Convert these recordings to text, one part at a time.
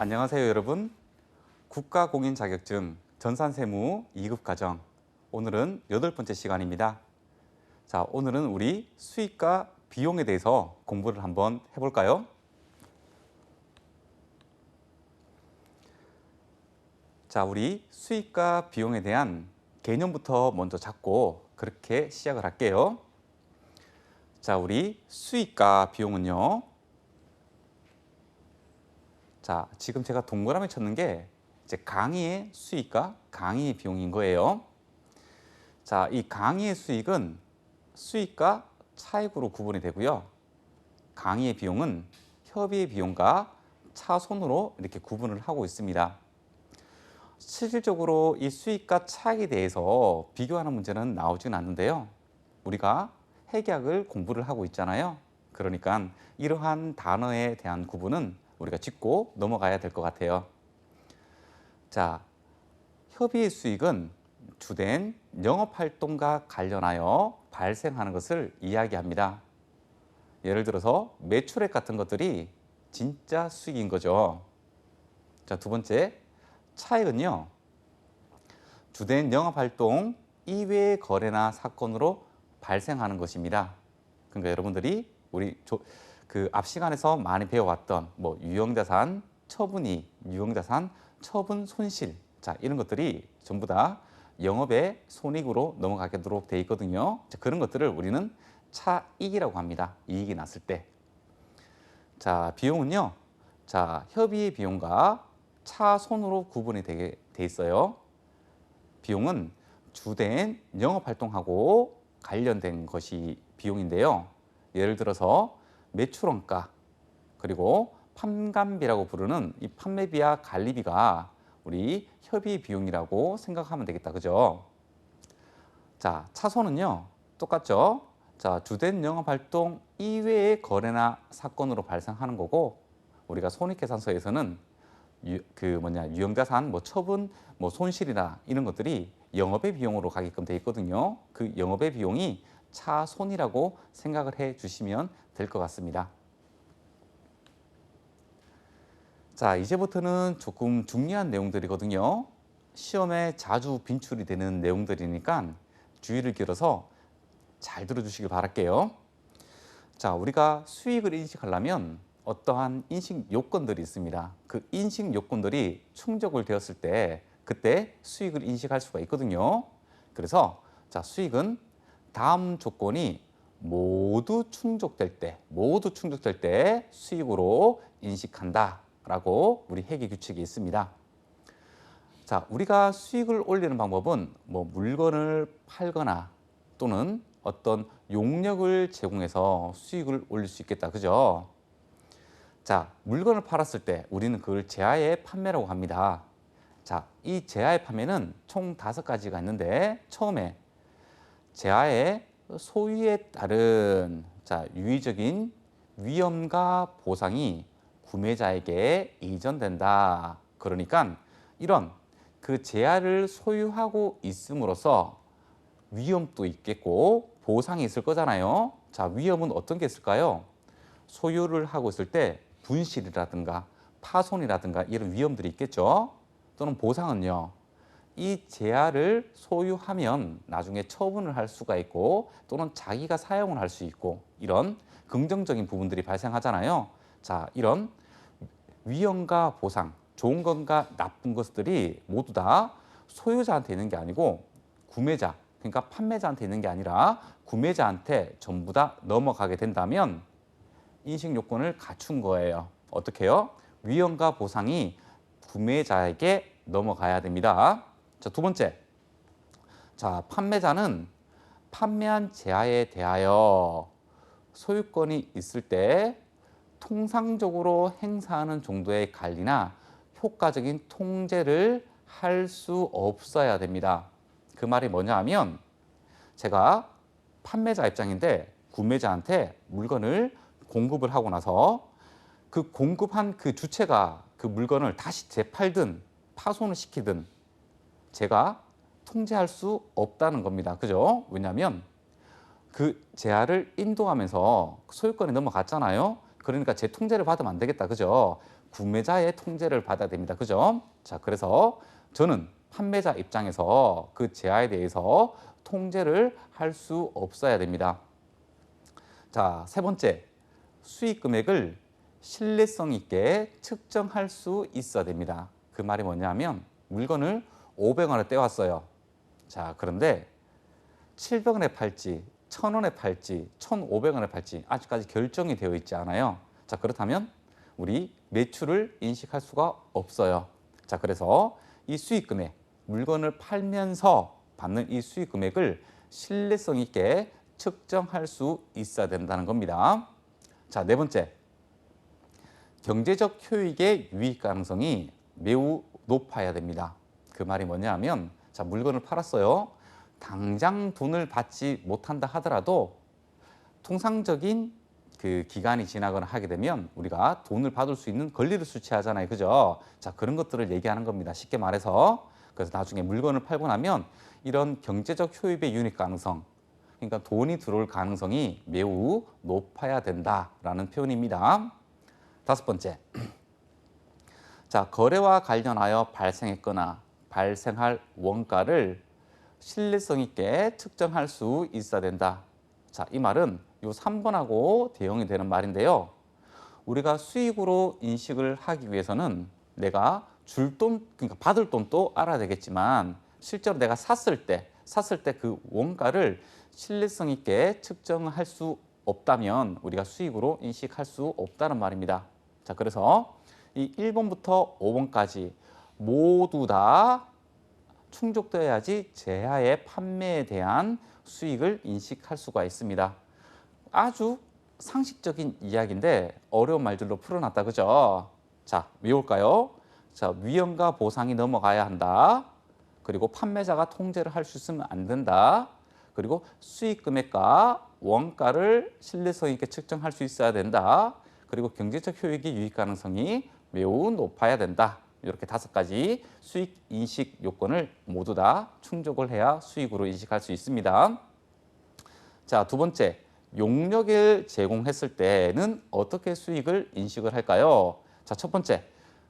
안녕하세요, 여러분. 국가공인 자격증 전산세무 2급 과정. 오늘은 8번째 시간입니다. 자, 오늘은 우리 수익과 비용에 대해서 공부를 한번 해볼까요? 자, 우리 수익과 비용에 대한 개념부터 먼저 잡고 그렇게 시작을 할게요. 자, 우리 수익과 비용은요. 자, 지금 제가 동그라미 쳤는 게 이제 강의의 수익과 강의의 비용인 거예요. 자, 이 강의의 수익은 수익과 차익으로 구분이 되고요. 강의의 비용은 협의의 비용과 차손으로 이렇게 구분을 하고 있습니다. 실질적으로 이 수익과 차익에 대해서 비교하는 문제는 나오지는 않는데요. 우리가 회계학을 공부를 하고 있잖아요. 그러니까 이러한 단어에 대한 구분은 우리가 짚고 넘어가야 될 것 같아요. 자, 협의의 수익은 주된 영업활동과 관련하여 발생하는 것을 이야기합니다. 예를 들어서 매출액 같은 것들이 진짜 수익인 거죠. 자, 두 번째, 차익은요. 주된 영업활동 이외의 거래나 사건으로 발생하는 것입니다. 그러니까 여러분들이 우리 앞 시간에서 많이 배워왔던 유형자산, 처분이익, 유형자산, 처분 손실, 자, 이런 것들이 전부 다 영업의 손익으로 넘어가도록 되어 있거든요. 자, 그런 것들을 우리는 차익이라고 합니다. 이익이 났을 때. 자, 비용은요. 자, 협의의 비용과 차손으로 구분이 돼 있어요. 비용은 주된 영업활동하고 관련된 것이 비용인데요. 예를 들어서 매출원가, 그리고 판관비라고 부르는 이 판매비와 관리비가 우리 협의 비용이라고 생각하면 되겠다. 그죠? 자, 차손은요. 똑같죠? 자, 주된 영업활동 이외의 거래나 사건으로 발생하는 거고, 우리가 손익계산서에서는 유형자산, 처분, 손실이나 이런 것들이 영업의 비용으로 가게끔 돼 있거든요. 그 영업의 비용이 차손이라고 생각을 해 주시면 될 것 같습니다. 자, 이제부터는 조금 중요한 내용들이거든요. 시험에 자주 빈출이 되는 내용들이니까 주의를 기울여서 잘 들어주시길 바랄게요. 자, 우리가 수익을 인식하려면 어떠한 인식 요건들이 있습니다. 그 인식 요건들이 충족을 되었을 때 그때 수익을 인식할 수가 있거든요. 그래서 자, 수익은 다음 조건이 모두 충족될 때 수익으로 인식한다라고 우리 회계 규칙이 있습니다. 자, 우리가 수익을 올리는 방법은 물건을 팔거나 또는 어떤 용역을 제공해서 수익을 올릴 수 있겠다. 그죠? 자, 물건을 팔았을 때 우리는 그걸 제하의 판매라고 합니다. 자, 이 제하의 판매는 총 5가지가 있는데 처음에 제하의 소유에 따른 유의적인 위험과 보상이 구매자에게 이전된다. 그러니까 이런 그 제하를 소유하고 있음으로써 위험도 있겠고 보상이 있을 거잖아요. 자, 위험은 어떤 게 있을까요? 소유를 하고 있을 때 분실이라든가 파손이라든가 이런 위험들이 있겠죠. 또는 보상은요. 이 제하를 소유하면 나중에 처분을 할 수가 있고 또는 자기가 사용을 할 수 있고 이런 긍정적인 부분들이 발생하잖아요. 자, 이런 위험과 보상, 좋은 것과 나쁜 것들이 모두 다 소유자한테 있는 게 아니고 구매자, 그러니까 판매자한테 있는 게 아니라 구매자한테 전부 다 넘어가게 된다면 인식 요건을 갖춘 거예요. 어떻게 해요? 위험과 보상이 구매자에게 넘어가야 됩니다. 자, 두 번째. 자, 판매자는 판매한 제하에 대하여 소유권이 있을 때 통상적으로 행사하는 정도의 관리나 효과적인 통제를 할 수 없어야 됩니다. 그 말이 뭐냐 하면 제가 판매자 입장인데 구매자한테 물건을 공급을 하고 나서 그 공급한 그 주체가 그 물건을 다시 재팔든 파손을 시키든 제가 통제할 수 없다는 겁니다. 그죠? 왜냐하면 그 제하를 인도하면서 소유권이 넘어갔잖아요. 그러니까 제 통제를 받으면 안 되겠다. 그죠? 구매자의 통제를 받아야 됩니다. 그죠? 자, 그래서 저는 판매자 입장에서 그 제하에 대해서 통제를 할 수 없어야 됩니다. 자, 세 번째, 수익 금액을 신뢰성 있게 측정할 수 있어야 됩니다. 그 말이 뭐냐면 물건을 500원에 떼왔어요. 자, 그런데 700원에 팔지, 1000원에 팔지, 1500원에 팔지 아직까지 결정이 되어 있지 않아요. 자, 그렇다면 우리 매출을 인식할 수가 없어요. 자, 그래서 이 수익 금액, 물건을 팔면서 받는 이 수익 금액을 신뢰성 있게 측정할 수 있어야 된다는 겁니다. 자, 네 번째, 경제적 효익의 유익 가능성이 매우 높아야 됩니다. 그 말이 뭐냐 하면, 자, 물건을 팔았어요. 당장 돈을 받지 못한다 하더라도 통상적인 그 기간이 지나거나 하게 되면 우리가 돈을 받을 수 있는 권리를 수취하잖아요. 그죠? 자, 그런 것들을 얘기하는 겁니다. 쉽게 말해서. 그래서 나중에 물건을 팔고 나면 이런 경제적 효익의 유익 가능성, 그러니까 돈이 들어올 가능성이 매우 높아야 된다라는 표현입니다. 다섯 번째, 자, 거래와 관련하여 발생했거나 발생할 원가를 신뢰성 있게 측정할 수 있어야 된다. 자, 이 말은 요 3번하고 대응이 되는 말인데요. 우리가 수익으로 인식을 하기 위해서는 내가 줄 돈, 그러니까 받을 돈도 알아야 되겠지만 실제로 내가 샀을 때 그 원가를 신뢰성 있게 측정할 수 없다면 우리가 수익으로 인식할 수 없다는 말입니다. 자, 그래서 이 1번부터 5번까지 모두 다 충족되어야지 제하의 판매에 대한 수익을 인식할 수가 있습니다. 아주 상식적인 이야기인데 어려운 말들로 풀어놨다, 그죠? 자, 외울까요? 자, 위험과 보상이 넘어가야 한다. 그리고 판매자가 통제를 할 수 있으면 안 된다. 그리고 수익 금액과 원가를 신뢰성 있게 측정할 수 있어야 된다. 그리고 경제적 효익의 유익 가능성이 매우 높아야 된다. 이렇게 5가지 수익 인식 요건을 모두 다 충족을 해야 수익으로 인식할 수 있습니다. 자, 두 번째, 용역을 제공했을 때는 어떻게 수익을 인식을 할까요? 자, 첫 번째,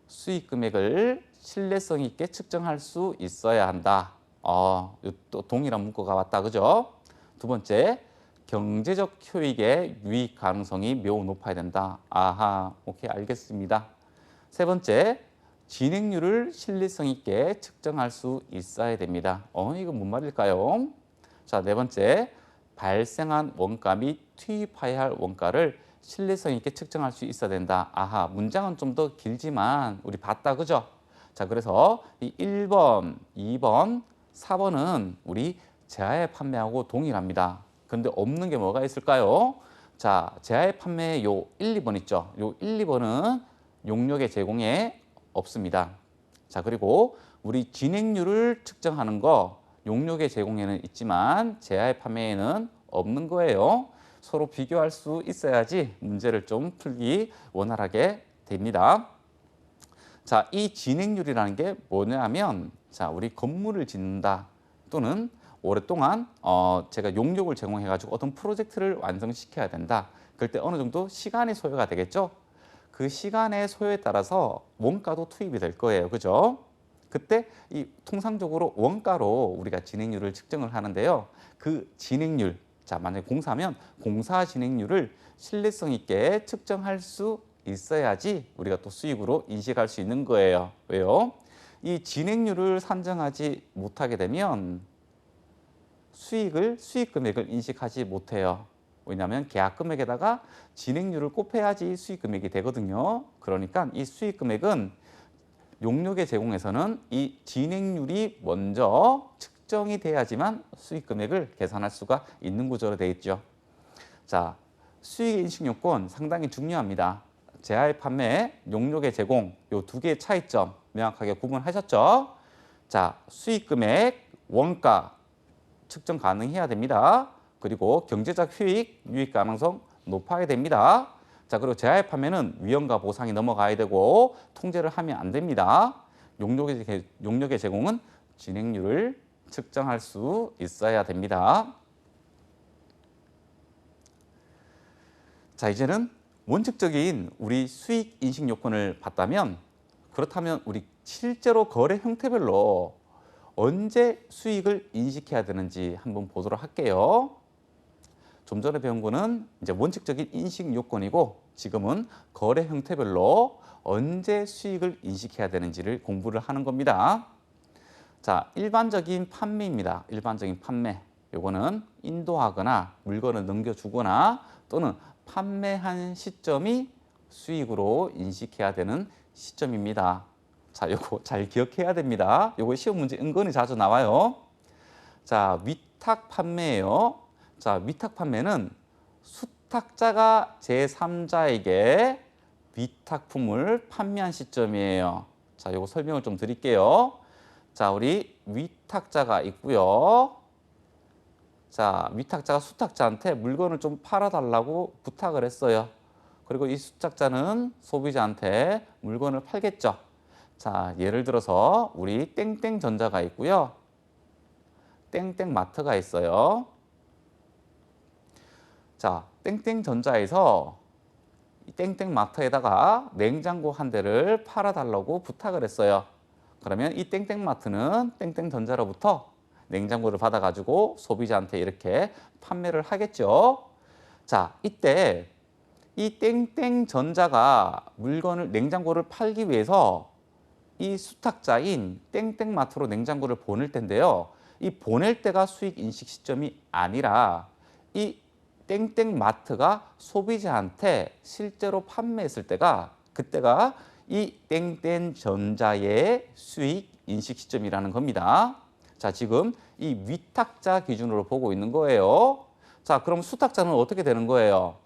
수익 금액을 신뢰성 있게 측정할 수 있어야 한다. 또 동일한 문구가 왔다, 그죠? 두 번째, 경제적 효익의 유익 가능성이 매우 높아야 된다. 아하, 오케이, 알겠습니다. 세 번째, 진행률을 신뢰성 있게 측정할 수 있어야 됩니다. 이거 뭔 말일까요? 자, 네 번째, 발생한 원가 및 투입해야 할 원가를 신뢰성 있게 측정할 수 있어야 된다. 아하, 문장은 좀 더 길지만 우리 봤다, 그죠? 자, 그래서 이 1번, 2번, 4번은 우리 제하의 판매하고 동일합니다. 그런데 없는 게 뭐가 있을까요? 자, 제하의 판매 요 1, 2번 있죠? 요 1, 2번은 용역의 제공에 없습니다. 자, 그리고 우리 진행률을 측정하는 거 용역의 제공에는 있지만 제하의 판매에는 없는 거예요. 서로 비교할 수 있어야지 문제를 좀 풀기 원활하게 됩니다. 자, 이 진행률이라는 게 뭐냐 하면, 자, 우리 건물을 짓는다 또는 오랫동안 제가 용역을 제공해 가지고 어떤 프로젝트를 완성시켜야 된다. 그럴 때 어느 정도 시간이 소요가 되겠죠. 그 시간의 소요에 따라서 원가도 투입이 될 거예요. 그죠? 그때 이 통상적으로 원가로 우리가 진행률을 측정을 하는데요. 그 진행률, 자, 만약에 공사면 공사 진행률을 신뢰성 있게 측정할 수 있어야지 우리가 또 수익으로 인식할 수 있는 거예요. 왜요? 이 진행률을 산정하지 못하게 되면 수익 금액을 인식하지 못해요. 왜냐하면 계약 금액에다가 진행률을 곱해야지 수익 금액이 되거든요. 그러니까 이 수익 금액은 용역의 제공에서는 이 진행률이 먼저 측정이 돼야지만 수익 금액을 계산할 수가 있는 구조로 되어 있죠. 자, 수익 인식 요건 상당히 중요합니다. 제하의 판매, 용역의 제공 요 두 개의 차이점 명확하게 구분하셨죠? 자, 수익 금액, 원가 측정 가능해야 됩니다. 그리고 경제적 효익, 유익 가능성 높아야 됩니다. 자, 그리고 제하의 판매는 위험과 보상이 넘어가야 되고 통제를 하면 안 됩니다. 용역의 제공은 진행률을 측정할 수 있어야 됩니다. 자, 이제는 원칙적인 우리 수익 인식 요건을 봤다면 그렇다면 우리 실제로 거래 형태별로 언제 수익을 인식해야 되는지 한번 보도록 할게요. 좀 전에 배운 거는 이제 원칙적인 인식 요건이고 지금은 거래 형태별로 언제 수익을 인식해야 되는지를 공부를 하는 겁니다. 자, 일반적인 판매입니다. 일반적인 판매. 요거는 인도하거나 물건을 넘겨주거나 또는 판매한 시점이 수익으로 인식해야 되는 시점입니다. 자, 요거 잘 기억해야 됩니다. 요거 시험 문제 은근히 자주 나와요. 자, 위탁 판매예요. 자, 위탁 판매는 수탁자가 제3자에게 위탁품을 판매한 시점이에요. 자, 요거 설명을 좀 드릴게요. 자, 우리 위탁자가 있고요. 자, 위탁자가 수탁자한테 물건을 좀 팔아달라고 부탁을 했어요. 그리고 이 수탁자는 소비자한테 물건을 팔겠죠. 자, 예를 들어서 우리 땡땡전자가 있고요. 땡땡마트가 있어요. 자, 땡땡전자에서 이 땡땡마트에다가 냉장고 한 대를 팔아달라고 부탁을 했어요. 그러면 이 땡땡마트는 땡땡전자로부터 냉장고를 받아가지고 소비자한테 이렇게 판매를 하겠죠. 자, 이때 이 땡땡전자가 물건을 냉장고를 팔기 위해서 이 수탁자인 땡땡마트로 냉장고를 보낼 텐데요. 이 보낼 때가 수익 인식 시점이 아니라 이 땡땡마트가 소비자한테 실제로 판매했을 때가 그때가 이 땡땡전자의 수익 인식 시점이라는 겁니다. 자, 지금 이 위탁자 기준으로 보고 있는 거예요. 자, 그럼 수탁자는 어떻게 되는 거예요?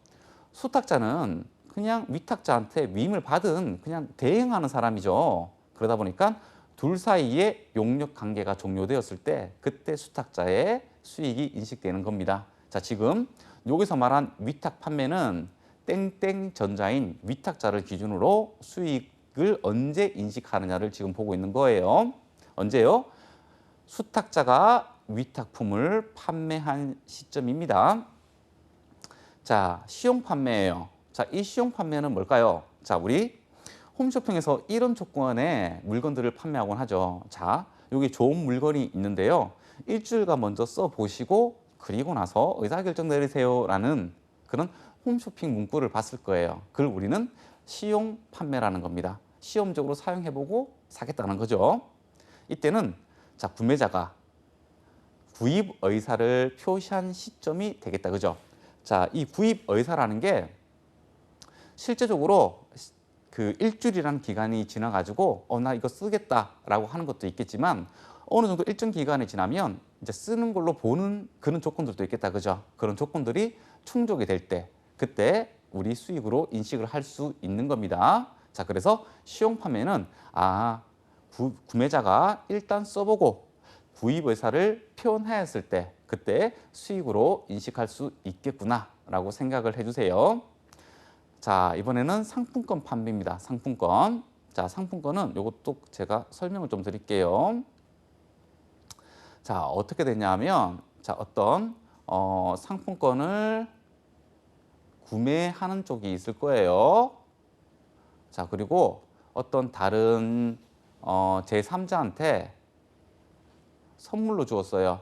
수탁자는 그냥 위탁자한테 위임을 받은 그냥 대행하는 사람이죠. 그러다 보니까 둘 사이에 용역 관계가 종료되었을 때 그때 수탁자의 수익이 인식되는 겁니다. 자, 지금 여기서 말한 위탁 판매는 땡땡전자인 위탁자를 기준으로 수익을 언제 인식하느냐를 지금 보고 있는 거예요. 언제요? 수탁자가 위탁품을 판매한 시점입니다. 자, 시용 판매예요. 자, 이 시용 판매는 뭘까요? 자, 우리 홈쇼핑에서 이런 조건의 물건들을 판매하곤 하죠. 자, 여기 좋은 물건이 있는데요. 일주일간 먼저 써보시고 그리고 나서 의사결정 내리세요라는 그런 홈쇼핑 문구를 봤을 거예요. 그걸 우리는 시용 판매라는 겁니다. 시험적으로 사용해보고 사겠다는 거죠. 이때는 자, 구매자가 구입 의사를 표시한 시점이 되겠다. 그죠? 자, 이 구입 의사라는 게 실제적으로 그 일주일이라는 기간이 지나가지고 나 이거 쓰겠다라고 하는 것도 있겠지만 어느 정도 일정 기간이 지나면 이제 쓰는 걸로 보는 그런 조건들도 있겠다. 그죠? 그런 조건들이 충족이 될 때 그때 우리 수익으로 인식을 할 수 있는 겁니다. 자, 그래서 시용 판매는 구매자가 일단 써보고 구입 의사를 표현하였을 때 그때 수익으로 인식할 수 있겠구나라고 생각을 해주세요. 자, 이번에는 상품권 판매입니다. 상품권. 자, 상품권은 이것도 제가 설명을 좀 드릴게요. 자, 어떻게 되냐면 자, 어떤 상품권을 구매하는 쪽이 있을 거예요. 자, 그리고 어떤 다른 제3자한테 선물로 주었어요.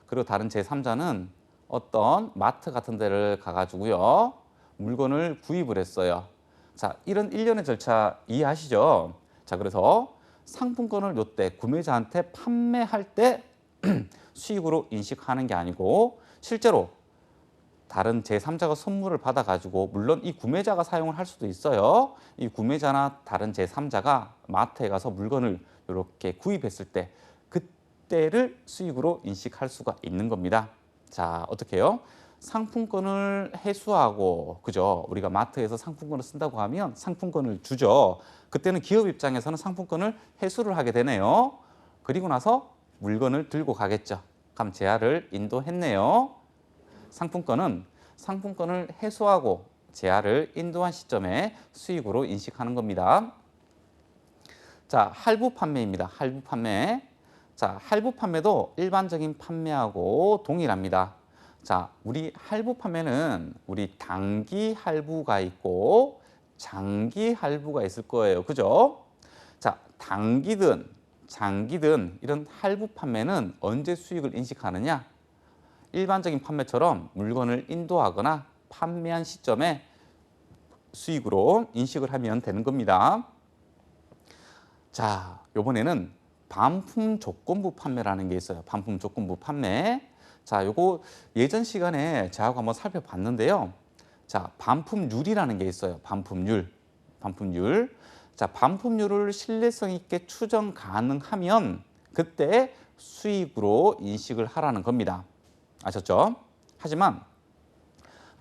그리고 다른 제3자는 어떤 마트 같은 데를 가가지고요. 물건을 구입을 했어요. 자, 이런 일련의 절차 이해하시죠? 자, 그래서 상품권을 요때 구매자한테 판매할 때 수익으로 인식하는 게 아니고 실제로 다른 제3자가 선물을 받아가지고 물론 이 구매자가 사용을 할 수도 있어요. 이 구매자나 다른 제3자가 마트에 가서 물건을 이렇게 구입했을 때 그때를 수익으로 인식할 수가 있는 겁니다. 자, 어떻게 해요? 상품권을 회수하고 그죠? 우리가 마트에서 상품권을 쓴다고 하면 상품권을 주죠. 그때는 기업 입장에서는 상품권을 회수를 하게 되네요. 그리고 나서 물건을 들고 가겠죠. 그럼 제한을 인도했네요. 상품권을 회수하고 제한을 인도한 시점에 수익으로 인식하는 겁니다. 자, 할부 판매입니다. 할부 판매. 자, 할부 판매도 일반적인 판매하고 동일합니다. 자, 우리 할부 판매는 우리 단기 할부가 있고 장기 할부가 있을 거예요. 그죠? 자, 단기든 장기든 이런 할부 판매는 언제 수익을 인식하느냐? 일반적인 판매처럼 물건을 인도하거나 판매한 시점에 수익으로 인식을 하면 되는 겁니다. 자, 요번에는 반품 조건부 판매라는 게 있어요. 반품 조건부 판매. 자, 요거 예전 시간에 저하고 한번 살펴봤는데요. 자, 반품률이라는 게 있어요. 반품률. 반품률. 자, 반품률을 신뢰성 있게 추정 가능하면 그때 수익으로 인식을 하라는 겁니다. 아셨죠? 하지만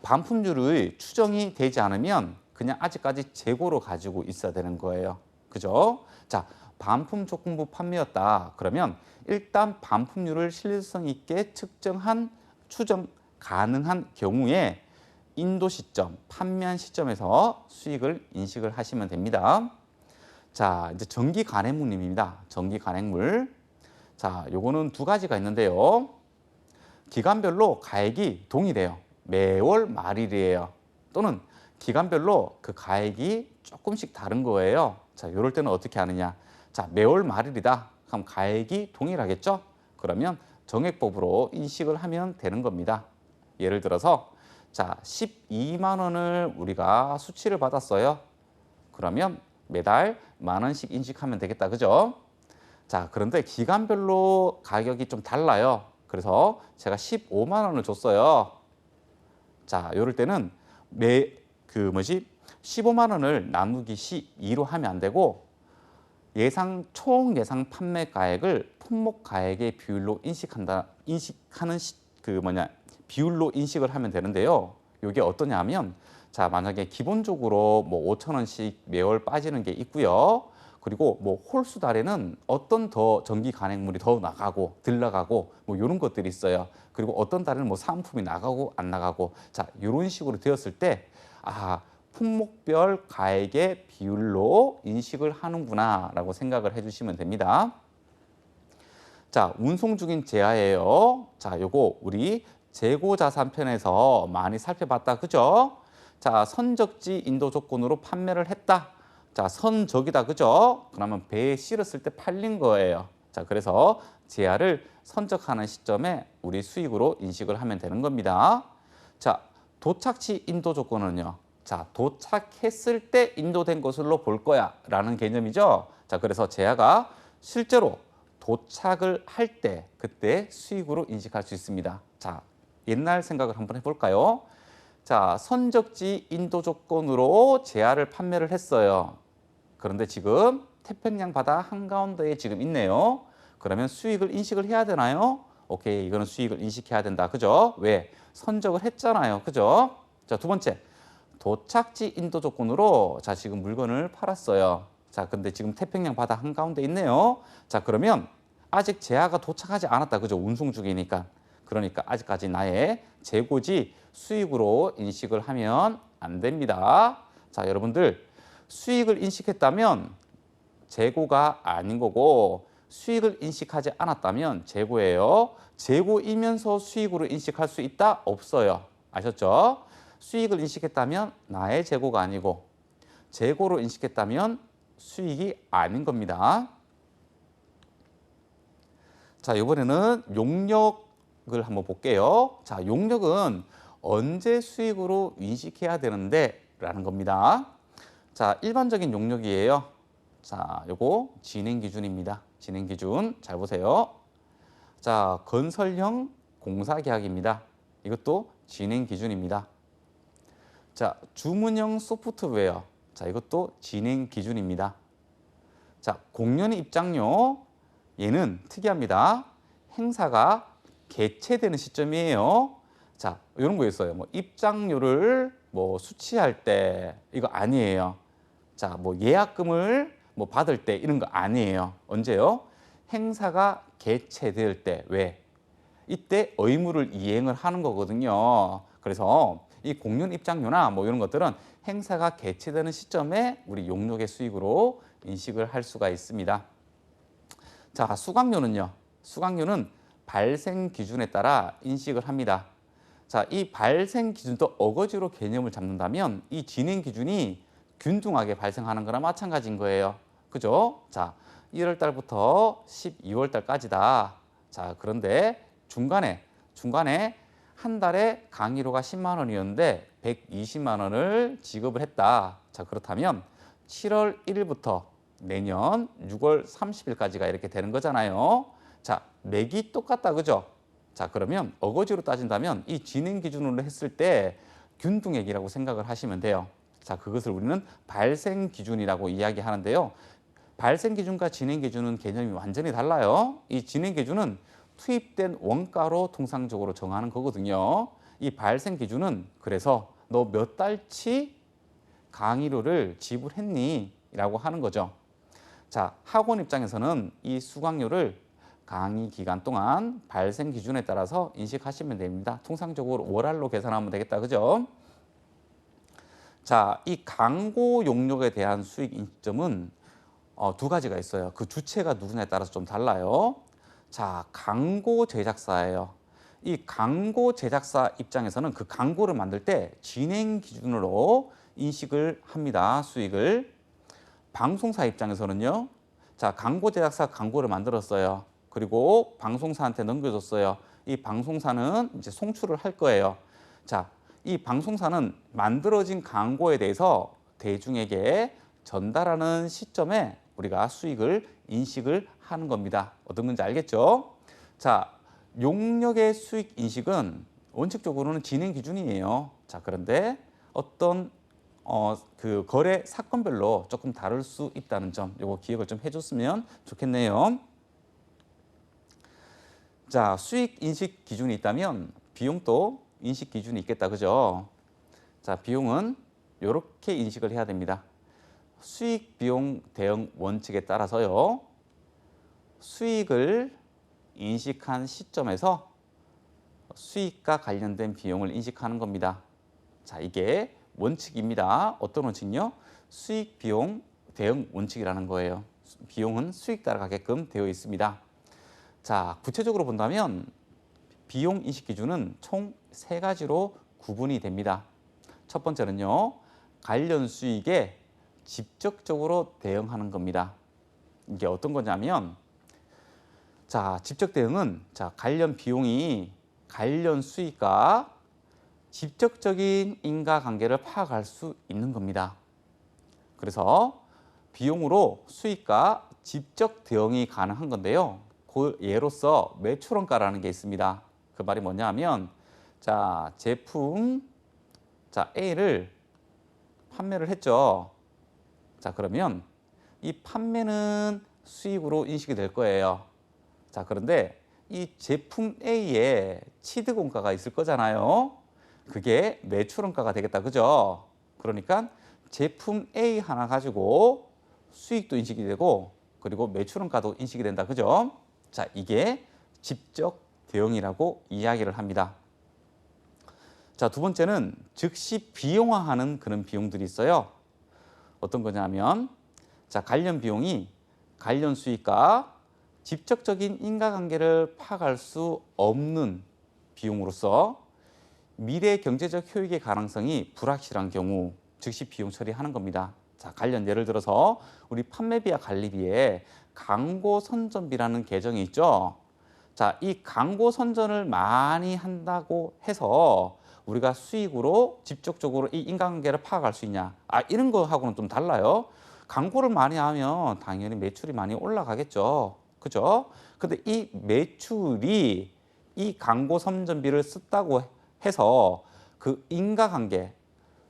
반품률의 추정이 되지 않으면 그냥 아직까지 재고로 가지고 있어야 되는 거예요. 그죠? 자, 반품 조건부 판매였다. 그러면 일단 반품률을 신뢰성 있게 추정 가능한 경우에 인도 시점, 판매한 시점에서 수익을 인식을 하시면 됩니다. 자, 이제 정기 간행물입니다. 정기 간행물. 자, 요거는 두 가지가 있는데요. 기간별로 가액이 동일해요. 매월 말일이에요. 또는 기간별로 그 가액이 조금씩 다른 거예요. 자, 이럴 때는 어떻게 하느냐? 자, 매월 말일이다. 그럼 가액이 동일하겠죠? 그러면 정액법으로 인식을 하면 되는 겁니다. 예를 들어서 자, 12만 원을 우리가 수취를 받았어요. 그러면 매달 10,000원씩 인식하면 되겠다. 그죠? 자, 그런데 기간별로 가격이 좀 달라요. 그래서 제가 15만 원을 줬어요. 자, 이럴 때는 15만 원을 나누기 12로 하면 안 되고 총 예상 판매 가액을 품목 가액의 비율로 비율로 인식을 하면 되는데요. 이게 어떠냐 하면 자, 만약에 기본적으로 뭐 5,000원씩 매월 빠지는 게 있고요. 그리고 뭐 홀수 달에는 어떤 더 정기 간행물이 더 나가고 덜 나가고 뭐 이런 것들이 있어요. 그리고 어떤 달에는 뭐 상품이 나가고 안 나가고 자, 이런 식으로 되었을 때 품목별 가액의 비율로 인식을 하는구나 라고 생각을 해주시면 됩니다. 자, 운송 중인 제하예요. 자, 요거 우리 재고자산 편에서 많이 살펴봤다. 그죠? 자, 선적지 인도 조건으로 판매를 했다. 자, 선적이다. 그죠? 그러면 배에 실었을 때 팔린 거예요. 자, 그래서 제하를 선적하는 시점에 우리 수익으로 인식을 하면 되는 겁니다. 자, 도착지 인도 조건은요. 자, 도착했을 때 인도된 것으로 볼 거야 라는 개념이죠. 자, 그래서 제하가 실제로 도착을 할 때 그때 수익으로 인식할 수 있습니다. 자, 옛날 생각을 한번 해볼까요? 자, 선적지 인도 조건으로 제하를 판매를 했어요. 그런데 지금 태평양 바다 한가운데에 지금 있네요. 그러면 수익을 인식을 해야 되나요? 오케이, 이거는 수익을 인식해야 된다. 그죠? 왜? 선적을 했잖아요. 그죠? 자, 두 번째. 도착지 인도 조건으로 자, 지금 물건을 팔았어요. 자, 근데 지금 태평양 바다 한가운데 있네요. 자, 그러면 아직 제하가 도착하지 않았다. 그죠? 운송 중이니까. 그러니까 아직까지 나의 재고지 수익으로 인식을 하면 안 됩니다. 자, 여러분들 수익을 인식했다면 재고가 아닌 거고 수익을 인식하지 않았다면 재고예요. 재고이면서 수익으로 인식할 수 있다? 없어요. 아셨죠? 수익을 인식했다면 나의 재고가 아니고 재고로 인식했다면 수익이 아닌 겁니다. 자, 이번에는 용역을 한번 볼게요. 자, 용역은 언제 수익으로 인식해야 되는데 라는 겁니다. 자, 일반적인 용역이에요. 자, 요거 진행 기준입니다. 진행 기준 잘 보세요. 자, 건설형 공사 계약입니다. 이것도 진행 기준입니다. 자, 주문형 소프트웨어. 자, 이것도 진행 기준입니다. 자, 공연 입장료. 얘는 특이합니다. 행사가 개최되는 시점이에요. 자, 이런 거 있어요. 뭐 입장료를 뭐 수취할 때 이거 아니에요. 자, 뭐 예약금을 뭐 받을 때 이런 거 아니에요. 언제요? 행사가 개최될 때. 왜? 이때 의무를 이행을 하는 거거든요. 그래서 이 공연 입장료나 뭐 이런 것들은 행사가 개최되는 시점에 우리 용역의 수익으로 인식을 할 수가 있습니다. 자, 수강료는요. 수강료는 발생 기준에 따라 인식을 합니다. 자, 이 발생 기준도 어거지로 개념을 잡는다면 이 진행 기준이 균등하게 발생하는 거나 마찬가지인 거예요. 그죠? 자, 1월 달부터 12월 달까지다. 자, 그런데 중간에 한 달에 강의료가 10만 원이었는데 120만 원을 지급을 했다. 자, 그렇다면 7월 1일부터 내년 6월 30일까지가 이렇게 되는 거잖아요. 자, 맥이 똑같다. 그죠? 자, 그러면 어거지로 따진다면 이 진행 기준으로 했을 때 균등액이라고 생각을 하시면 돼요. 자, 그것을 우리는 발생 기준이라고 이야기하는데요. 발생 기준과 진행 기준은 개념이 완전히 달라요. 이 진행 기준은 투입된 원가로 통상적으로 정하는 거거든요. 이 발생 기준은 그래서 너 몇 달치 강의료를 지불했니? 라고 하는 거죠. 자, 학원 입장에서는 이 수강료를 강의 기간 동안 발생 기준에 따라서 인식하시면 됩니다. 통상적으로 월할로 계산하면 되겠다. 그죠? 자, 이 광고 용역에 대한 수익 인식점은 두 가지가 있어요. 그 주체가 누구냐에 따라서 좀 달라요. 자, 광고 제작사예요. 이 광고 제작사 입장에서는 그 광고를 만들 때 진행 기준으로 인식을 합니다. 수익을. 방송사 입장에서는요. 자, 광고 제작사 광고를 만들었어요. 그리고 방송사한테 넘겨줬어요. 이 방송사는 이제 송출을 할 거예요. 자, 이 방송사는 만들어진 광고에 대해서 대중에게 전달하는 시점에 우리가 수익을 인식을 하는 겁니다. 어떤 건지 알겠죠? 자, 용역의 수익 인식은 원칙적으로는 진행 기준이에요. 자, 그런데 어떤 그 거래 사건별로 조금 다를 수 있다는 점, 이거 기억을 좀 해줬으면 좋겠네요. 자, 수익 인식 기준이 있다면 비용도 인식 기준이 있겠다, 그죠? 자, 비용은 이렇게 인식을 해야 됩니다. 수익 비용 대응 원칙에 따라서요. 수익을 인식한 시점에서 수익과 관련된 비용을 인식하는 겁니다. 자, 이게 원칙입니다. 어떤 원칙요? 수익 비용 대응 원칙이라는 거예요. 비용은 수익 따라가게끔 되어 있습니다. 자, 구체적으로 본다면 비용 인식 기준은 총 3가지로 구분이 됩니다. 첫 번째는요. 관련 수익에 직접적으로 대응하는 겁니다. 이게 어떤 거냐면 자, 직접 대응은 자, 관련 비용이 관련 수익과 직접적인 인과관계를 파악할 수 있는 겁니다. 그래서 비용으로 수익과 직접 대응이 가능한 건데요. 그 예로서 매출원가라는 게 있습니다. 그 말이 뭐냐 하면 자, 제품 자, A를 판매를 했죠. 자, 그러면 이 판매는 수익으로 인식이 될 거예요. 자, 그런데 이 제품 A에 취득원가가 있을 거잖아요. 그게 매출원가가 되겠다. 그죠? 그러니까 제품 A 하나 가지고 수익도 인식이 되고 그리고 매출원가도 인식이 된다. 그죠? 자, 이게 직접 대응이라고 이야기를 합니다. 자, 두 번째는 즉시 비용화하는 그런 비용들이 있어요. 어떤 거냐면 자, 관련 비용이 관련 수익과 직접적인 인과관계를 파악할 수 없는 비용으로서 미래 경제적 효익의 가능성이 불확실한 경우 즉시 비용 처리하는 겁니다. 자, 관련 예를 들어서 우리 판매비와 관리비에 광고 선전비라는 계정이 있죠. 자, 이 광고 선전을 많이 한다고 해서 우리가 수익으로 직접적으로 이 인과관계를 파악할 수 있냐? 아, 이런 거하고는 좀 달라요. 광고를 많이 하면 당연히 매출이 많이 올라가겠죠. 그죠? 근데 이 매출이 이 광고 선전비를 썼다고 해서 그 인과관계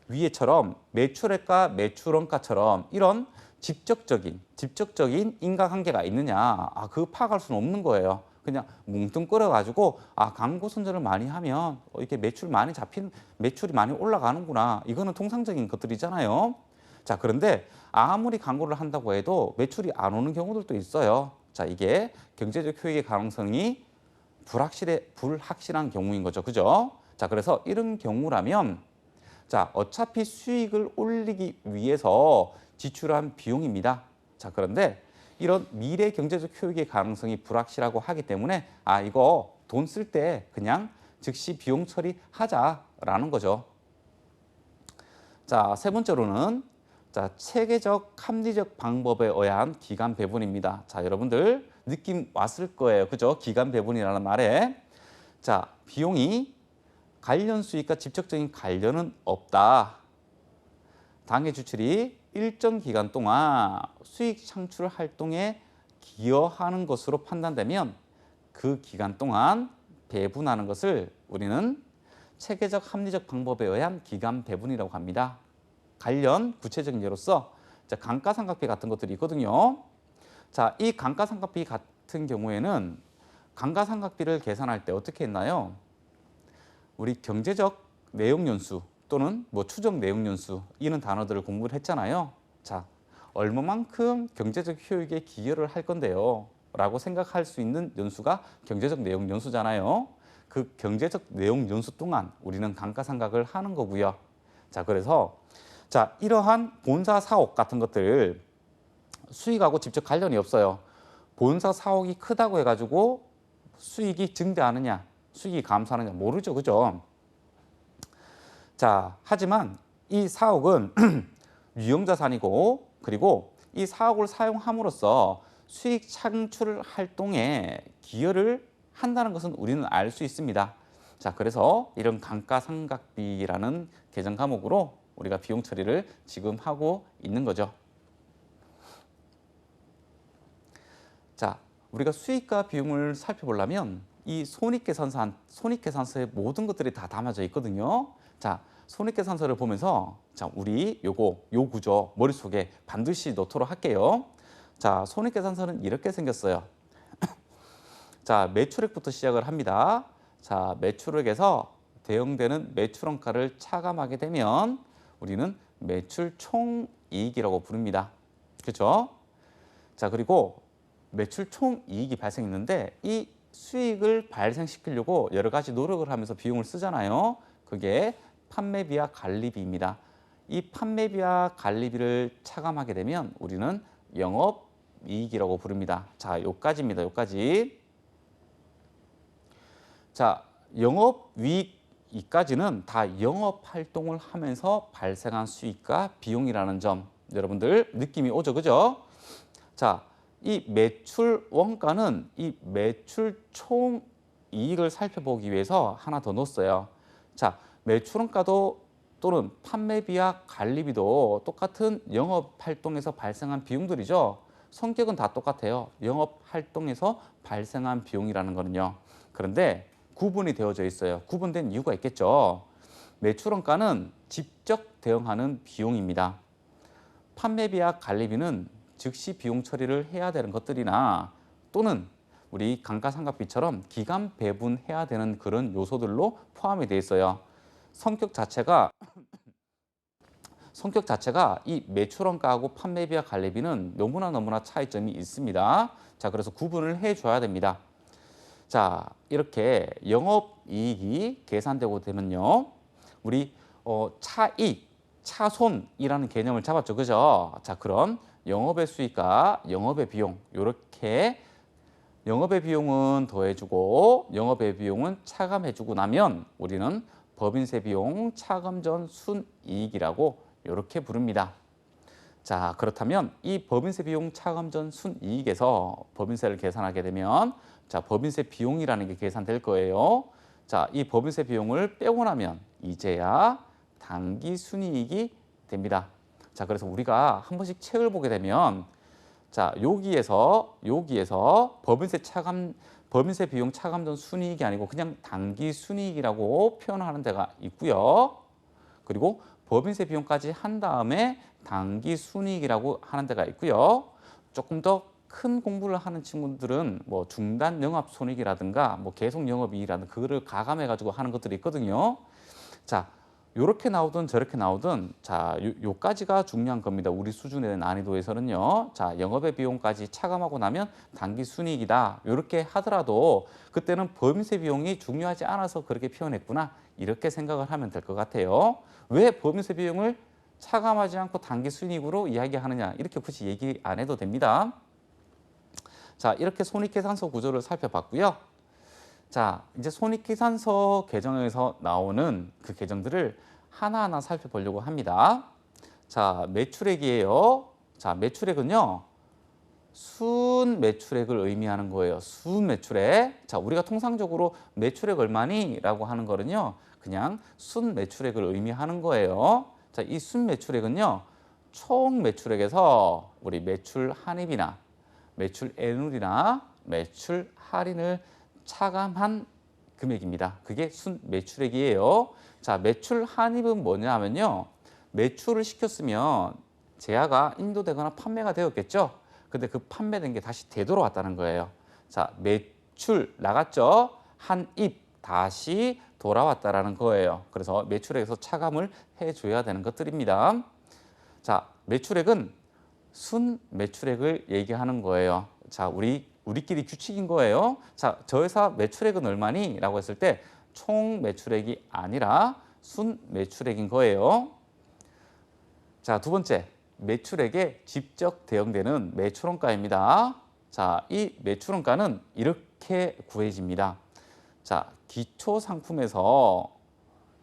위에처럼 매출액과 매출원가처럼 이런 직접적인 인과관계가 있느냐? 아, 그거 파악할 수는 없는 거예요. 그냥 뭉뚱그려 가지고 아, 광고 선전을 많이 하면 이렇게 매출이 많이 올라가는구나. 이거는 통상적인 것들이잖아요. 자, 그런데 아무리 광고를 한다고 해도 매출이 안 오는 경우들도 있어요. 자, 이게 경제적 효익의 가능성이 불확실한 경우인 거죠. 그죠? 자, 그래서 이런 경우라면 자, 어차피 수익을 올리기 위해서 지출한 비용입니다. 자, 그런데 이런 미래 경제적 효익의 가능성이 불확실하고 하기 때문에 아, 이거 돈 쓸 때 그냥 즉시 비용 처리하자라는 거죠. 자, 세 번째로는 자, 체계적 합리적 방법에 의한 기간 배분입니다. 자, 여러분들 느낌 왔을 거예요. 그죠? 기간 배분이라는 말에. 자, 비용이 관련 수익과 직접적인 관련은 없다. 당해 주출이 일정 기간 동안 수익 창출 활동에 기여하는 것으로 판단되면 그 기간 동안 배분하는 것을 우리는 체계적 합리적 방법에 의한 기간 배분이라고 합니다. 관련 구체적인 예로서 감가상각비 같은 것들이 있거든요. 자, 이 감가상각비 같은 경우에는 감가상각비를 계산할 때 어떻게 했나요? 우리 경제적 내용연수 또는 뭐 추정 내용연수 이런 단어들을 공부를 했잖아요. 자, 얼마만큼 경제적 효익에 기여를 할 건데요 라고 생각할 수 있는 연수가 경제적 내용연수잖아요. 그 경제적 내용연수 동안 우리는 감가상각을 하는 거고요. 자, 그래서 자, 이러한 본사 사옥 같은 것들 수익하고 직접 관련이 없어요. 본사 사옥이 크다고 해가지고 수익이 증대하느냐, 수익이 감소하느냐 모르죠, 그죠? 자, 하지만 이 사옥은 유형자산이고 그리고 이 사옥을 사용함으로써 수익 창출 활동에 기여를 한다는 것은 우리는 알 수 있습니다. 자, 그래서 이런 감가상각비라는 계정 과목으로 우리가 비용 처리를 지금 하고 있는 거죠. 자, 우리가 수익과 비용을 살펴보려면 이 손익계산서에 모든 것들이 다 담아져 있거든요. 자, 손익계산서를 보면서 자, 우리 요 구조 머릿속에 반드시 넣도록 할게요. 자, 손익계산서는 이렇게 생겼어요. 자, 매출액부터 시작을 합니다. 자, 매출액에서 대응되는 매출원가를 차감하게 되면 우리는 매출 총이익이라고 부릅니다. 그렇죠? 자, 그리고 매출 총이익이 발생했는데 이 수익을 발생시키려고 여러 가지 노력을 하면서 비용을 쓰잖아요. 그게 판매비와 관리비입니다. 이 판매비와 관리비를 차감하게 되면 우리는 영업이익이라고 부릅니다. 자, 요까지입니다. 요까지. 자, 영업이익까지는 다 영업활동을 하면서 발생한 수익과 비용이라는 점 여러분들 느낌이 오죠, 그죠? 자, 이 매출 원가는 이 매출 총 이익을 살펴보기 위해서 하나 더 넣었어요. 자, 매출 원가도 또는 판매비와 관리비도 똑같은 영업 활동에서 발생한 비용들이죠. 성격은 다 똑같아요. 영업 활동에서 발생한 비용이라는 거는요. 그런데 구분이 되어져 있어요. 구분된 이유가 있겠죠. 매출 원가는 직접 대응하는 비용입니다. 판매비와 관리비는 즉시 비용 처리를 해야 되는 것들이나 또는 우리 감가상각비처럼 기간 배분해야 되는 그런 요소들로 포함이 되어 있어요. 성격 자체가 이 매출원가하고 판매비와 관리비는 너무나 차이점이 있습니다. 자, 그래서 구분을 해줘야 됩니다. 자, 이렇게 영업이익이 계산되고 되면요, 우리 차익, 차손이라는 개념을 잡았죠, 그죠? 자, 그럼 영업의 수익과 영업의 비용 이렇게 영업의 비용은 더해주고 영업의 비용은 차감해주고 나면 우리는 법인세 비용 차감 전 순이익이라고 이렇게 부릅니다. 자, 그렇다면 이 법인세 비용 차감 전 순이익에서 법인세를 계산하게 되면 자, 법인세 비용이라는 게 계산될 거예요. 자, 이 법인세 비용을 빼고 나면 이제야 당기 순이익이 됩니다. 자, 그래서 우리가 한 번씩 책을 보게 되면 자, 여기에서 법인세 비용 차감 전 순이익이 아니고 그냥 당기 순이익이라고 표현하는 데가 있고요. 그리고 법인세 비용까지 한 다음에 당기 순이익이라고 하는 데가 있고요. 조금 더 큰 공부를 하는 친구들은 뭐 중단 영업 손익이라든가 뭐 계속 영업이익이라든가 그거를 가감해 가지고 하는 것들이 있거든요. 자, 요렇게 나오든 저렇게 나오든 자, 요까지가 중요한 겁니다. 우리 수준의 난이도에서는요. 자, 영업의 비용까지 차감하고 나면 당기 순이익이다. 요렇게 하더라도 그때는 법인세 비용이 중요하지 않아서 그렇게 표현했구나. 이렇게 생각을 하면 될 것 같아요. 왜 법인세 비용을 차감하지 않고 당기 순이익으로 이야기하느냐. 이렇게 굳이 얘기 안 해도 됩니다. 자, 이렇게 손익계산서 구조를 살펴봤고요. 자, 이제 손익계산서 계정에서 나오는 그 계정들을 하나하나 살펴보려고 합니다. 자, 매출액이에요. 자, 매출액은요. 순 매출액을 의미하는 거예요. 순 매출액. 자, 우리가 통상적으로 매출액 얼마니? 라고 하는 거는요. 그냥 순 매출액을 의미하는 거예요. 자, 이 순 매출액은요. 총 매출액에서 우리 매출 환입이나 매출 애누리나 매출 할인을 차감한 금액입니다. 그게 순 매출액이에요. 자, 매출 환입은 뭐냐 하면요. 매출을 시켰으면 제야가 인도되거나 판매가 되었겠죠. 근데 그 판매된 게 다시 되돌아왔다는 거예요. 자, 매출 나갔죠. 환입 다시 돌아왔다라는 거예요. 그래서 매출액에서 차감을 해줘야 되는 것들입니다. 자, 매출액은 순 매출액을 얘기하는 거예요. 자, 우리끼리 규칙인 거예요. 자, 저 회사 매출액은 얼마니? 라고 했을 때 총 매출액이 아니라 순 매출액인 거예요. 자, 두 번째, 매출액에 직접 대응되는 매출원가입니다. 자, 이 매출원가는 이렇게 구해집니다. 자, 기초 상품에서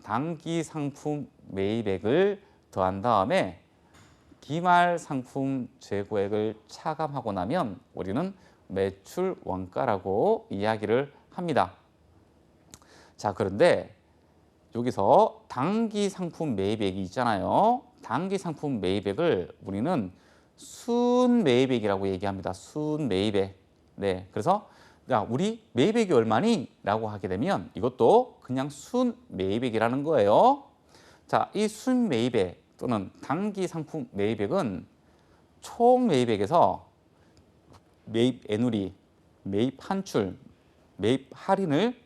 단기 상품 매입액을 더한 다음에 기말 상품 재고액을 차감하고 나면 우리는 매출 원가라고 이야기를 합니다. 자, 그런데 여기서 단기 상품 매입액이 있잖아요. 단기 상품 매입액을 우리는 순 매입액이라고 얘기합니다. 순 매입액. 네, 그래서 야, 우리 매입액이 얼마니? 라고 하게 되면 이것도 그냥 순 매입액이라는 거예요. 자, 이 순 매입액 또는 단기 상품 매입액은 총 매입액에서 매입 애누리, 매입 환출, 매입 할인을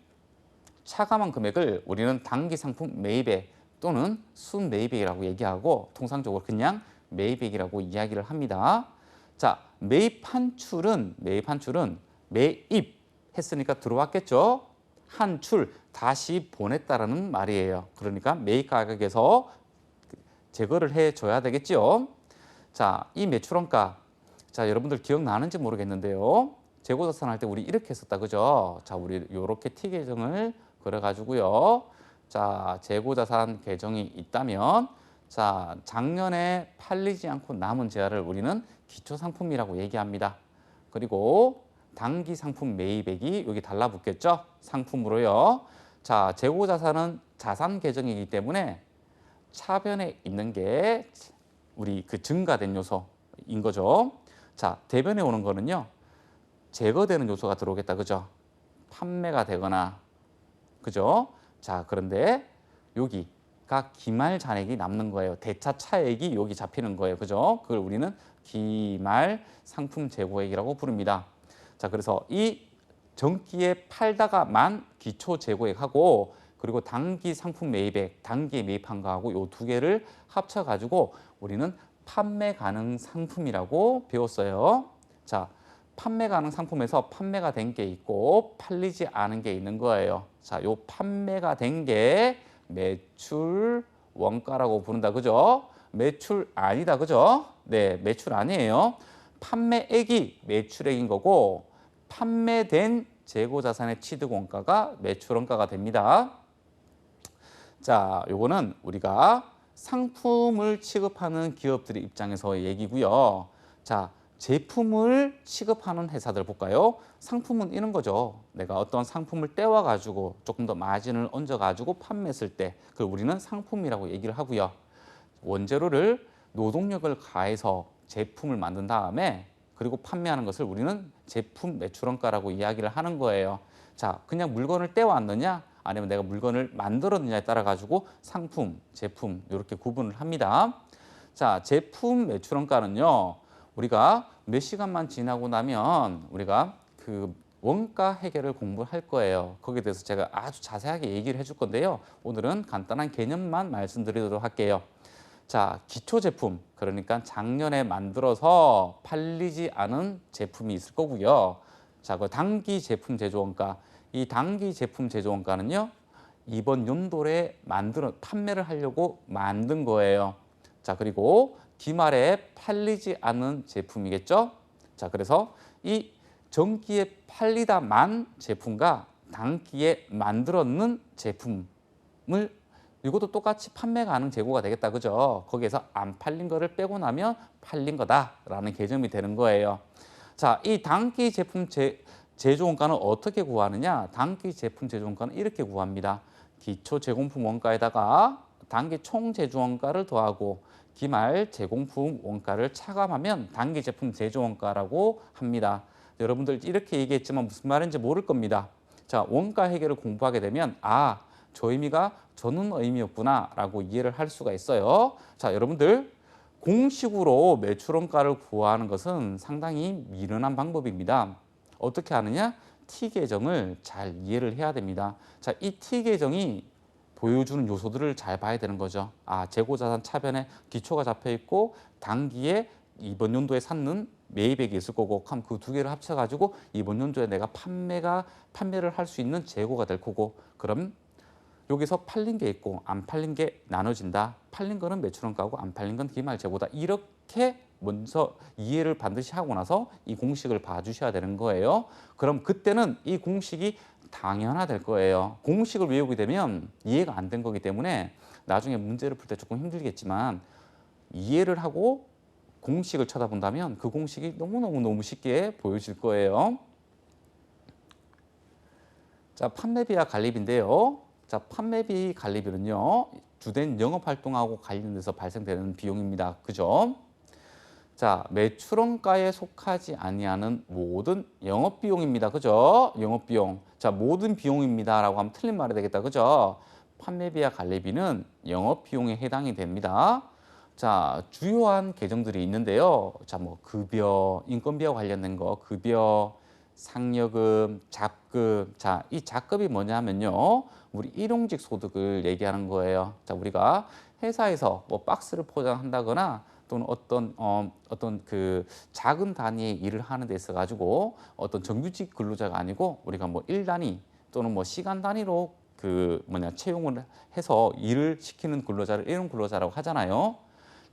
차감한 금액을 우리는 단기 상품 매입액 또는 순 매입액이라고 얘기하고 통상적으로 그냥 매입액이라고 이야기를 합니다. 자, 매입 환출은 매입 했으니까 들어왔겠죠. 환출 다시 보냈다라는 말이에요. 그러니까 매입 가격에서 제거를 해줘야 되겠죠. 자, 이 매출원가. 자, 여러분들 기억나는지 모르겠는데요. 재고자산 할 때 우리 이렇게 했었다, 그죠? 자, 우리 요렇게 T 계정을 그려가지고요. 자, 재고자산 계정이 있다면, 자, 작년에 팔리지 않고 남은 재화를 우리는 기초상품이라고 얘기합니다. 그리고 단기 상품 매입액이 여기 달라붙겠죠? 상품으로요. 자, 재고자산은 자산 계정이기 때문에 차변에 있는 게 우리 그 증가된 요소인 거죠. 자, 대변에 오는 거는요. 제거되는 요소가 들어오겠다. 그죠? 판매가 되거나. 그죠? 자, 그런데 여기가 기말 잔액이 남는 거예요. 대차 차액이 여기 잡히는 거예요. 그죠? 그걸 우리는 기말 상품 재고액이라고 부릅니다. 자, 그래서 이 전기에 팔다가 만 기초 재고액하고 그리고 단기 상품 매입액, 단기에 매입한 거하고 요 두 개를 합쳐가지고 우리는 판매 가능 상품이라고 배웠어요. 자, 판매 가능 상품에서 판매가 된 게 있고 팔리지 않은 게 있는 거예요. 자, 요 판매가 된 게 매출 원가라고 부른다. 그죠? 매출 아니다. 그죠? 네, 매출 아니에요. 판매액이 매출액인 거고 판매된 재고자산의 취득 원가가 매출 원가가 됩니다. 자, 요거는 우리가 상품을 취급하는 기업들의 입장에서 얘기고요. 자, 제품을 취급하는 회사들 볼까요? 상품은 이런 거죠. 내가 어떤 상품을 떼와 가지고 조금 더 마진을 얹어 가지고 판매했을 때 그걸 우리는 상품이라고 얘기를 하고요. 원재료를 노동력을 가해서 제품을 만든 다음에 그리고 판매하는 것을 우리는 제품 매출원가라고 이야기를 하는 거예요. 자, 그냥 물건을 떼왔느냐 아니면 내가 물건을 만들었느냐에 따라 가지고 상품, 제품 이렇게 구분을 합니다. 자, 제품 매출원가는요. 우리가 몇 시간만 지나고 나면 우리가 그 원가 해결을 공부할 거예요. 거기에 대해서 제가 아주 자세하게 얘기를 해줄 건데요. 오늘은 간단한 개념만 말씀드리도록 할게요. 자, 기초 제품, 그러니까 작년에 만들어서 팔리지 않은 제품이 있을 거고요. 자, 그 단기 제품 제조원가, 이 단기 제품 제조원가는요. 이번 연도에 판매를 하려고 만든 거예요. 자, 그리고 기말에 팔리지 않은 제품이겠죠. 자, 그래서 이 전기에 팔리다만 제품과 단기에 만들었는 제품을 이것도 똑같이 판매 가능 재고가 되겠다. 그죠? 거기에서 안 팔린 거를 빼고 나면 팔린 거다라는 개념이 되는 거예요. 자, 이 단기 제품 제조 원가는 어떻게 구하느냐? 단기 제품 제조 원가는 이렇게 구합니다. 기초 제공품 원가에다가 단기 총 제조 원가를 더하고 기말 제공품 원가를 차감하면 단기 제품 제조 원가라고 합니다. 여러분들 이렇게 얘기했지만 무슨 말인지 모를 겁니다. 자, 원가 해결을 공부하게 되면 저 의미가 저는 의미였구나라고 이해를 할 수가 있어요. 자, 여러분들 공식으로 매출 원가를 구하는 것은 상당히 미련한 방법입니다. 어떻게 하느냐? T 계정을 잘 이해를 해야 됩니다. 자, 이 T 계정이 보여주는 요소들을 잘 봐야 되는 거죠. 재고자산 차변에 기초가 잡혀 있고 단기에 이번 연도에 샀는 매입액이 있을 거고, 그럼 그 두 개를 합쳐가지고 이번 연도에 내가 판매를 할 수 있는 재고가 될 거고, 그럼 여기서 팔린 게 있고 안 팔린 게 나눠진다. 팔린 거는 매출원가고 안 팔린 건 기말 재고다. 이렇게 먼저 이해를 반드시 하고 나서 이 공식을 봐주셔야 되는 거예요. 그럼 그때는 이 공식이 당연화될 거예요. 공식을 외우게 되면 이해가 안 된 거기 때문에 나중에 문제를 풀 때 조금 힘들겠지만 이해를 하고 공식을 쳐다본다면 그 공식이 너무 쉽게 보여질 거예요. 자, 판매비와 관리비인데요. 자, 판매비 관리비는요, 주된 영업활동하고 관련돼서 발생되는 비용입니다. 그죠? 자, 매출원가에 속하지 아니하는 모든 영업비용입니다. 그죠? 영업비용. 자, 모든 비용입니다라고 하면 틀린 말이 되겠다. 그죠? 판매비와 관리비는 영업비용에 해당이 됩니다. 자, 주요한 계정들이 있는데요. 자, 뭐 급여, 인건비와 관련된 거, 급여, 상여금, 잡급. 자, 이 잡급이 뭐냐면요, 우리 일용직 소득을 얘기하는 거예요. 자, 우리가 회사에서 뭐 박스를 포장한다거나 또는 어떤 그 작은 단위의 일을 하는 데 있어 가지고 어떤 정규직 근로자가 아니고 우리가 뭐 일 단위 또는 뭐 시간 단위로 채용을 해서 일을 시키는 근로자를 일용 근로자라고 하잖아요.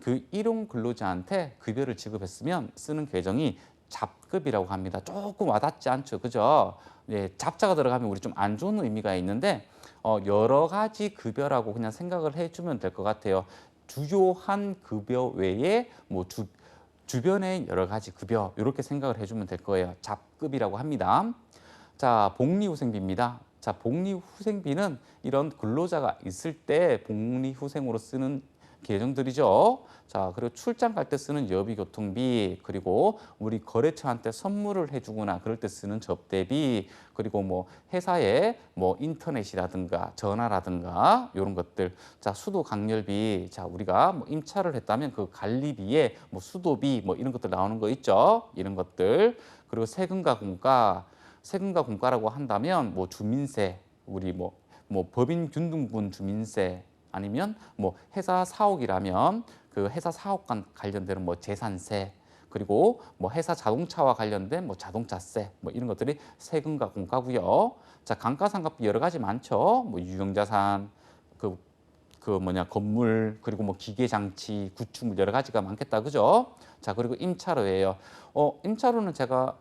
그 일용 근로자한테 급여를 지급했으면 쓰는 계정이 잡급이라고 합니다. 조금 와닿지 않죠, 그죠? 예, 잡자가 들어가면 우리 좀 안 좋은 의미가 있는데 여러 가지 급여라고 그냥 생각을 해주면 될 것 같아요. 주요한 급여 외에 뭐 주변의 여러 가지 급여 이렇게 생각을 해주면 될 거예요. 잡급이라고 합니다. 자, 복리후생비입니다. 자, 복리후생비는 이런 근로자가 있을 때 복리후생으로 쓰는 계정들이죠. 자, 그리고 출장 갈 때 쓰는 여비교통비, 그리고 우리 거래처한테 선물을 해주거나 그럴 때 쓰는 접대비, 그리고 뭐 회사에 뭐 인터넷이라든가 전화라든가 이런 것들. 자, 수도 강렬비. 자, 우리가 뭐 임차를 했다면 그 관리비에 뭐 수도비 뭐 이런 것들 나오는 거 있죠. 이런 것들. 그리고 세금과 공과. 세금과 공과라고 한다면 뭐 주민세, 우리 뭐 법인 균등분 주민세, 아니면 뭐 회사 사옥이라면 그 회사 사옥과 관련되는 뭐 재산세, 그리고 뭐 회사 자동차와 관련된 뭐 자동차세, 뭐 이런 것들이 세금과 공과고요. 자, 감가상각비 여러 가지 많죠. 뭐 유형자산, 건물, 그리고 뭐 기계장치, 구축물 여러 가지가 많겠다, 그죠? 자, 그리고 임차료예요. 임차료는 제가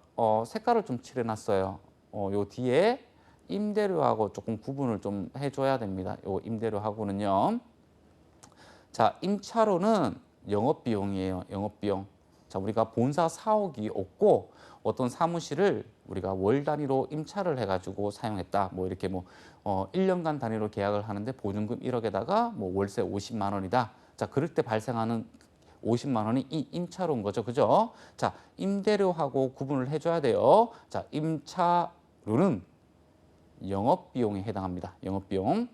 색깔을 좀 칠해놨어요. 요 뒤에 임대료하고 조금 구분을 좀 해줘야 됩니다. 요 임대료하고는요. 자, 임차료는 영업비용이에요. 영업비용. 자, 우리가 본사 사옥이 없고 어떤 사무실을 우리가 월 단위로 임차를 해가지고 사용했다. 뭐 이렇게 1년간 단위로 계약을 하는데 보증금 1억에다가 뭐 월세 50만 원이다. 자, 그럴 때 발생하는 50만 원이 이 임차료인 거죠. 그죠? 자, 임대료하고 구분을 해줘야 돼요. 자, 임차료는 영업비용에 해당합니다. 영업비용.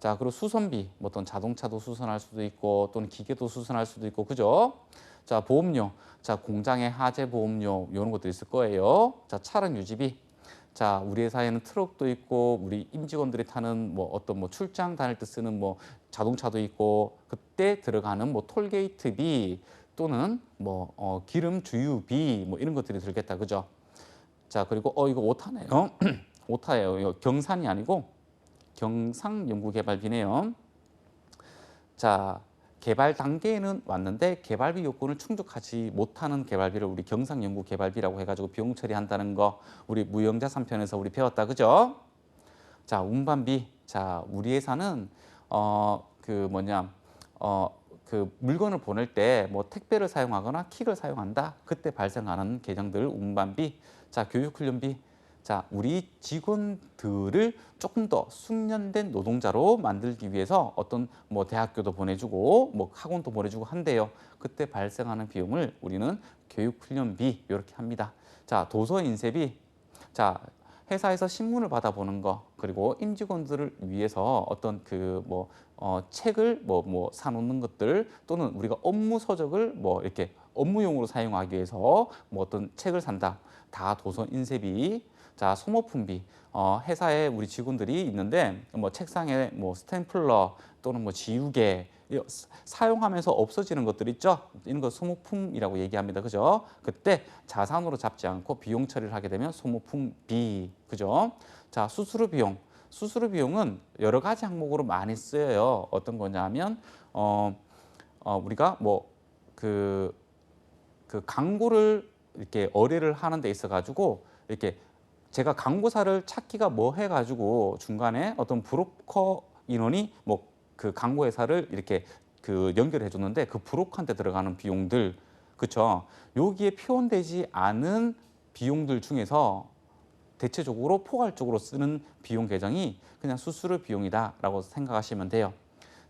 자, 그리고 수선비, 뭐 어떤 자동차도 수선할 수도 있고 또는 기계도 수선할 수도 있고, 그죠? 자, 보험료. 자, 공장의 하재 보험료 이런 것도 있을 거예요. 자, 차량 유지비. 자, 우리 회사에는 트럭도 있고 우리 임직원들이 타는 출장 다닐 때 쓰는 자동차도 있고, 그때 들어가는 톨게이트비 또는 기름 주유비 이런 것들이 들겠다, 그죠? 자, 그리고 이거 오타네요. 오타예요. 이거 경산이 아니고 경상연구개발비네요. 자, 개발 단계에는 왔는데 개발비 요건을 충족하지 못하는 개발비를 우리 경상연구개발비라고 해가지고 비용 처리한다는 거 우리 무형자산편에서 우리 배웠다, 그죠? 자, 운반비. 자, 우리 회사는 그 뭐냐 그 물건을 보낼 때 뭐 택배를 사용하거나 킥을 사용한다. 그때 발생하는 계정들 운반비. 자, 교육훈련비. 자, 우리 직원들을 조금 더 숙련된 노동자로 만들기 위해서 어떤 뭐 대학교도 보내주고 뭐 학원도 보내주고 한대요. 그때 발생하는 비용을 우리는 교육훈련비 이렇게 합니다. 자, 도서 인쇄비. 자, 회사에서 신문을 받아보는 거, 그리고 임직원들을 위해서 어떤 그 뭐 책을 뭐 사놓는 것들, 또는 우리가 업무 서적을 뭐 이렇게 업무용으로 사용하기 위해서 뭐 어떤 책을 산다. 다 도서 인쇄비. 자, 소모품비. 회사에 우리 직원들이 있는데 뭐 책상에 뭐 스탬플러 또는 뭐 지우개 사용하면서 없어지는 것들 있죠. 이런 거 소모품이라고 얘기합니다. 그죠? 그때 자산으로 잡지 않고 비용 처리를 하게 되면 소모품비. 그죠? 자, 수수료 비용. 수수료 비용은 여러 가지 항목으로 많이 쓰여요. 어떤 거냐면 우리가 뭐 그 광고를 이렇게 의뢰를 하는 데 있어 가지고 이렇게 제가 광고사를 찾기가 뭐 해가지고 중간에 어떤 브로커 인원이 뭐 그 광고 회사를 이렇게 그 연결해 줬는데 그 브로커한테 들어가는 비용들, 그렇죠? 여기에 표현되지 않은 비용들 중에서 대체적으로 포괄적으로 쓰는 비용 계정이 그냥 수수료 비용이다라고 생각하시면 돼요.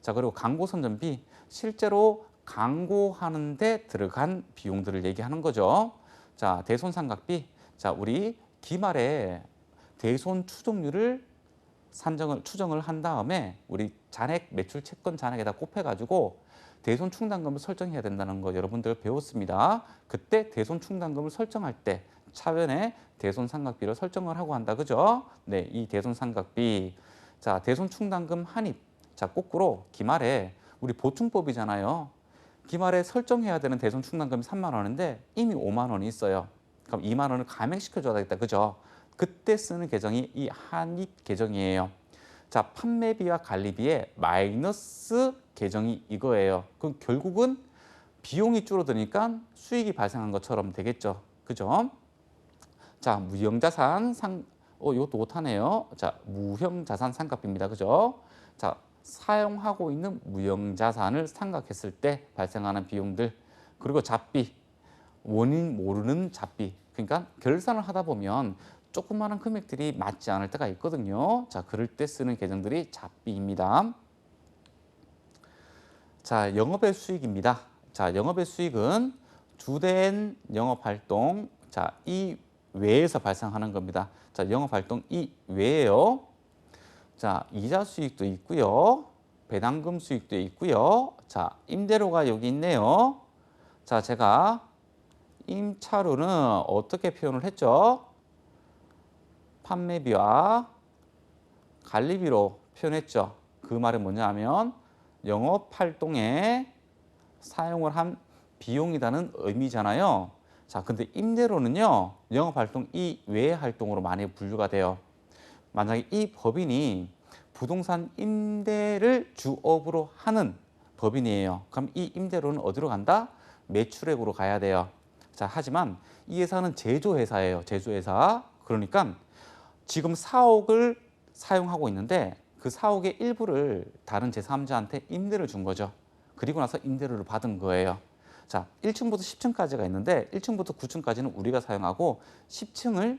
자, 그리고 광고 선전비. 실제로 광고하는데 들어간 비용들을 얘기하는 거죠. 자, 대손상각비. 자, 우리 기말에 대손 추정률을 추정을 한 다음에 우리 잔액 매출 채권 잔액에다 곱해가지고 대손 충당금을 설정해야 된다는 거 여러분들 배웠습니다. 그때 대손 충당금을 설정할 때 차변에 대손 상각비를 설정을 하고 한다. 그죠? 네, 이 대손 상각비. 자, 대손 충당금 한입. 자, 거꾸로 기말에 우리 보충법이잖아요. 기말에 설정해야 되는 대손 충당금이 3만 원인데 이미 5만 원이 있어요. 그럼 2만 원을 감액시켜 줘야 되겠다. 그죠? 그때 쓰는 계정이 이 한입 계정이에요. 자, 판매비와 관리비의 마이너스 계정이 이거예요. 그럼 결국은 비용이 줄어드니까 수익이 발생한 것처럼 되겠죠. 그죠? 자, 무형자산 이것도 못하네요. 자, 무형자산 상각비입니다. 그죠? 자, 사용하고 있는 무형자산을 상각했을 때 발생하는 비용들. 그리고 잡비. 원인 모르는 잡비. 그러니까 결산을 하다 보면 조그마한 금액들이 맞지 않을 때가 있거든요. 자, 그럴 때 쓰는 계정들이 잡비입니다. 자, 영업의 수익입니다. 자, 영업의 수익은 주된 영업활동, 자, 이 외에서 발생하는 겁니다. 자, 영업활동 이 외에요. 자, 이자 수익도 있고요. 배당금 수익도 있고요. 자, 임대료가 여기 있네요. 자, 제가 임차료는 어떻게 표현을 했죠? 판매비와 관리비로 표현했죠. 그 말은 뭐냐면 영업활동에 사용을 한 비용이라는 의미잖아요. 자, 근데 임대료는요, 영업활동 이외의 활동으로 많이 분류가 돼요. 만약에 이 법인이 부동산 임대를 주업으로 하는 법인이에요. 그럼 이 임대료는 어디로 간다? 매출액으로 가야 돼요. 자, 하지만 이 회사는 제조회사예요. 제조회사. 그러니까 지금 4억을 사용하고 있는데 그 4억의 일부를 다른 제3자한테 임대를 준 거죠. 그리고 나서 임대료를 받은 거예요. 자, 1층부터 10층까지가 있는데 1층부터 9층까지는 우리가 사용하고 10층을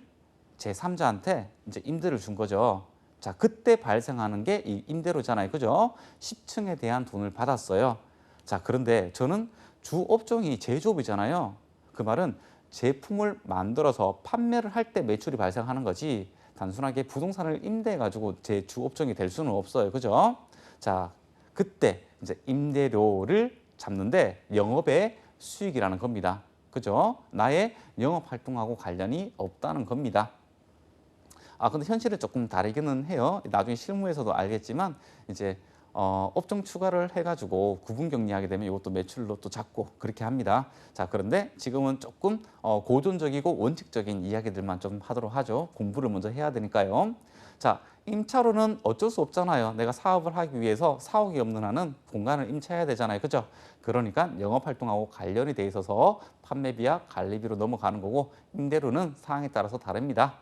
제3자한테 이제 임대를 준 거죠. 자, 그때 발생하는 게 이 임대료잖아요. 그죠? 10층에 대한 돈을 받았어요. 자, 그런데 저는 주 업종이 제조업이잖아요. 그 말은 제품을 만들어서 판매를 할 때 매출이 발생하는 거지 단순하게 부동산을 임대해 가지고 제 주 업종이 될 수는 없어요. 그죠? 자, 그때 이제 임대료를 잡는데 영업의 수익이라는 겁니다. 그죠? 나의 영업 활동하고 관련이 없다는 겁니다. 아, 근데 현실은 조금 다르기는 해요. 나중에 실무에서도 알겠지만 이제 업종 추가를 해가지고 구분 격리하게 되면 이것도 매출로 또 잡고 그렇게 합니다. 자, 그런데 지금은 조금 고전적이고 원칙적인 이야기들만 좀 하도록 하죠. 공부를 먼저 해야 되니까요. 자, 임차료는 어쩔 수 없잖아요. 내가 사업을 하기 위해서 4억이 없는 한은 공간을 임차해야 되잖아요. 그죠? 그러니까 영업활동하고 관련이 돼 있어서 판매비와 관리비로 넘어가는 거고 임대료는 사항에 따라서 다릅니다.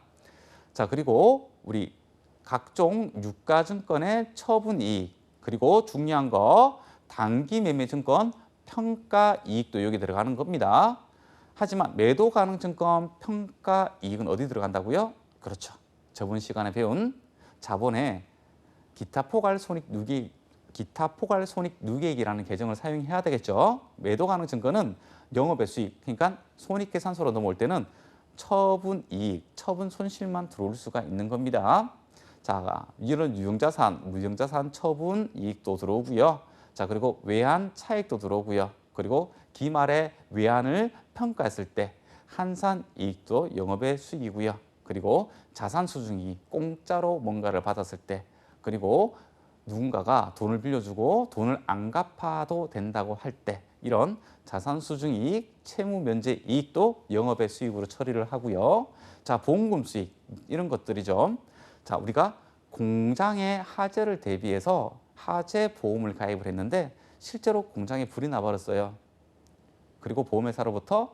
자, 그리고 우리 각종 유가증권의 처분이익, 그리고 중요한 거 단기매매증권 평가이익도 여기 들어가는 겁니다. 하지만 매도 가능 증권 평가이익은 어디 들어간다고요? 그렇죠. 저번 시간에 배운 자본의 기타 포괄 손익 누계액이라는 계정을 사용해야 되겠죠. 매도 가능 증권은 영업의 수익, 그러니까 손익계산서로 넘어올 때는 처분이익, 처분 손실만 들어올 수가 있는 겁니다. 자, 이런 유형자산, 무형자산 처분 이익도 들어오고요. 자, 그리고 외환 차익도 들어오고요. 그리고 기말에 외환을 평가했을 때 한산 이익도 영업의 수익이고요. 그리고 자산 수중이 공짜로 뭔가를 받았을 때, 그리고 누군가가 돈을 빌려주고 돈을 안 갚아도 된다고 할 때, 이런 자산 수중 이익, 채무 면제 이익도 영업의 수익으로 처리를 하고요. 자, 보험금 수익 이런 것들이죠. 자, 우리가 공장의 화재를 대비해서 화재 보험을 가입을 했는데 실제로 공장에 불이 나버렸어요. 그리고 보험회사로부터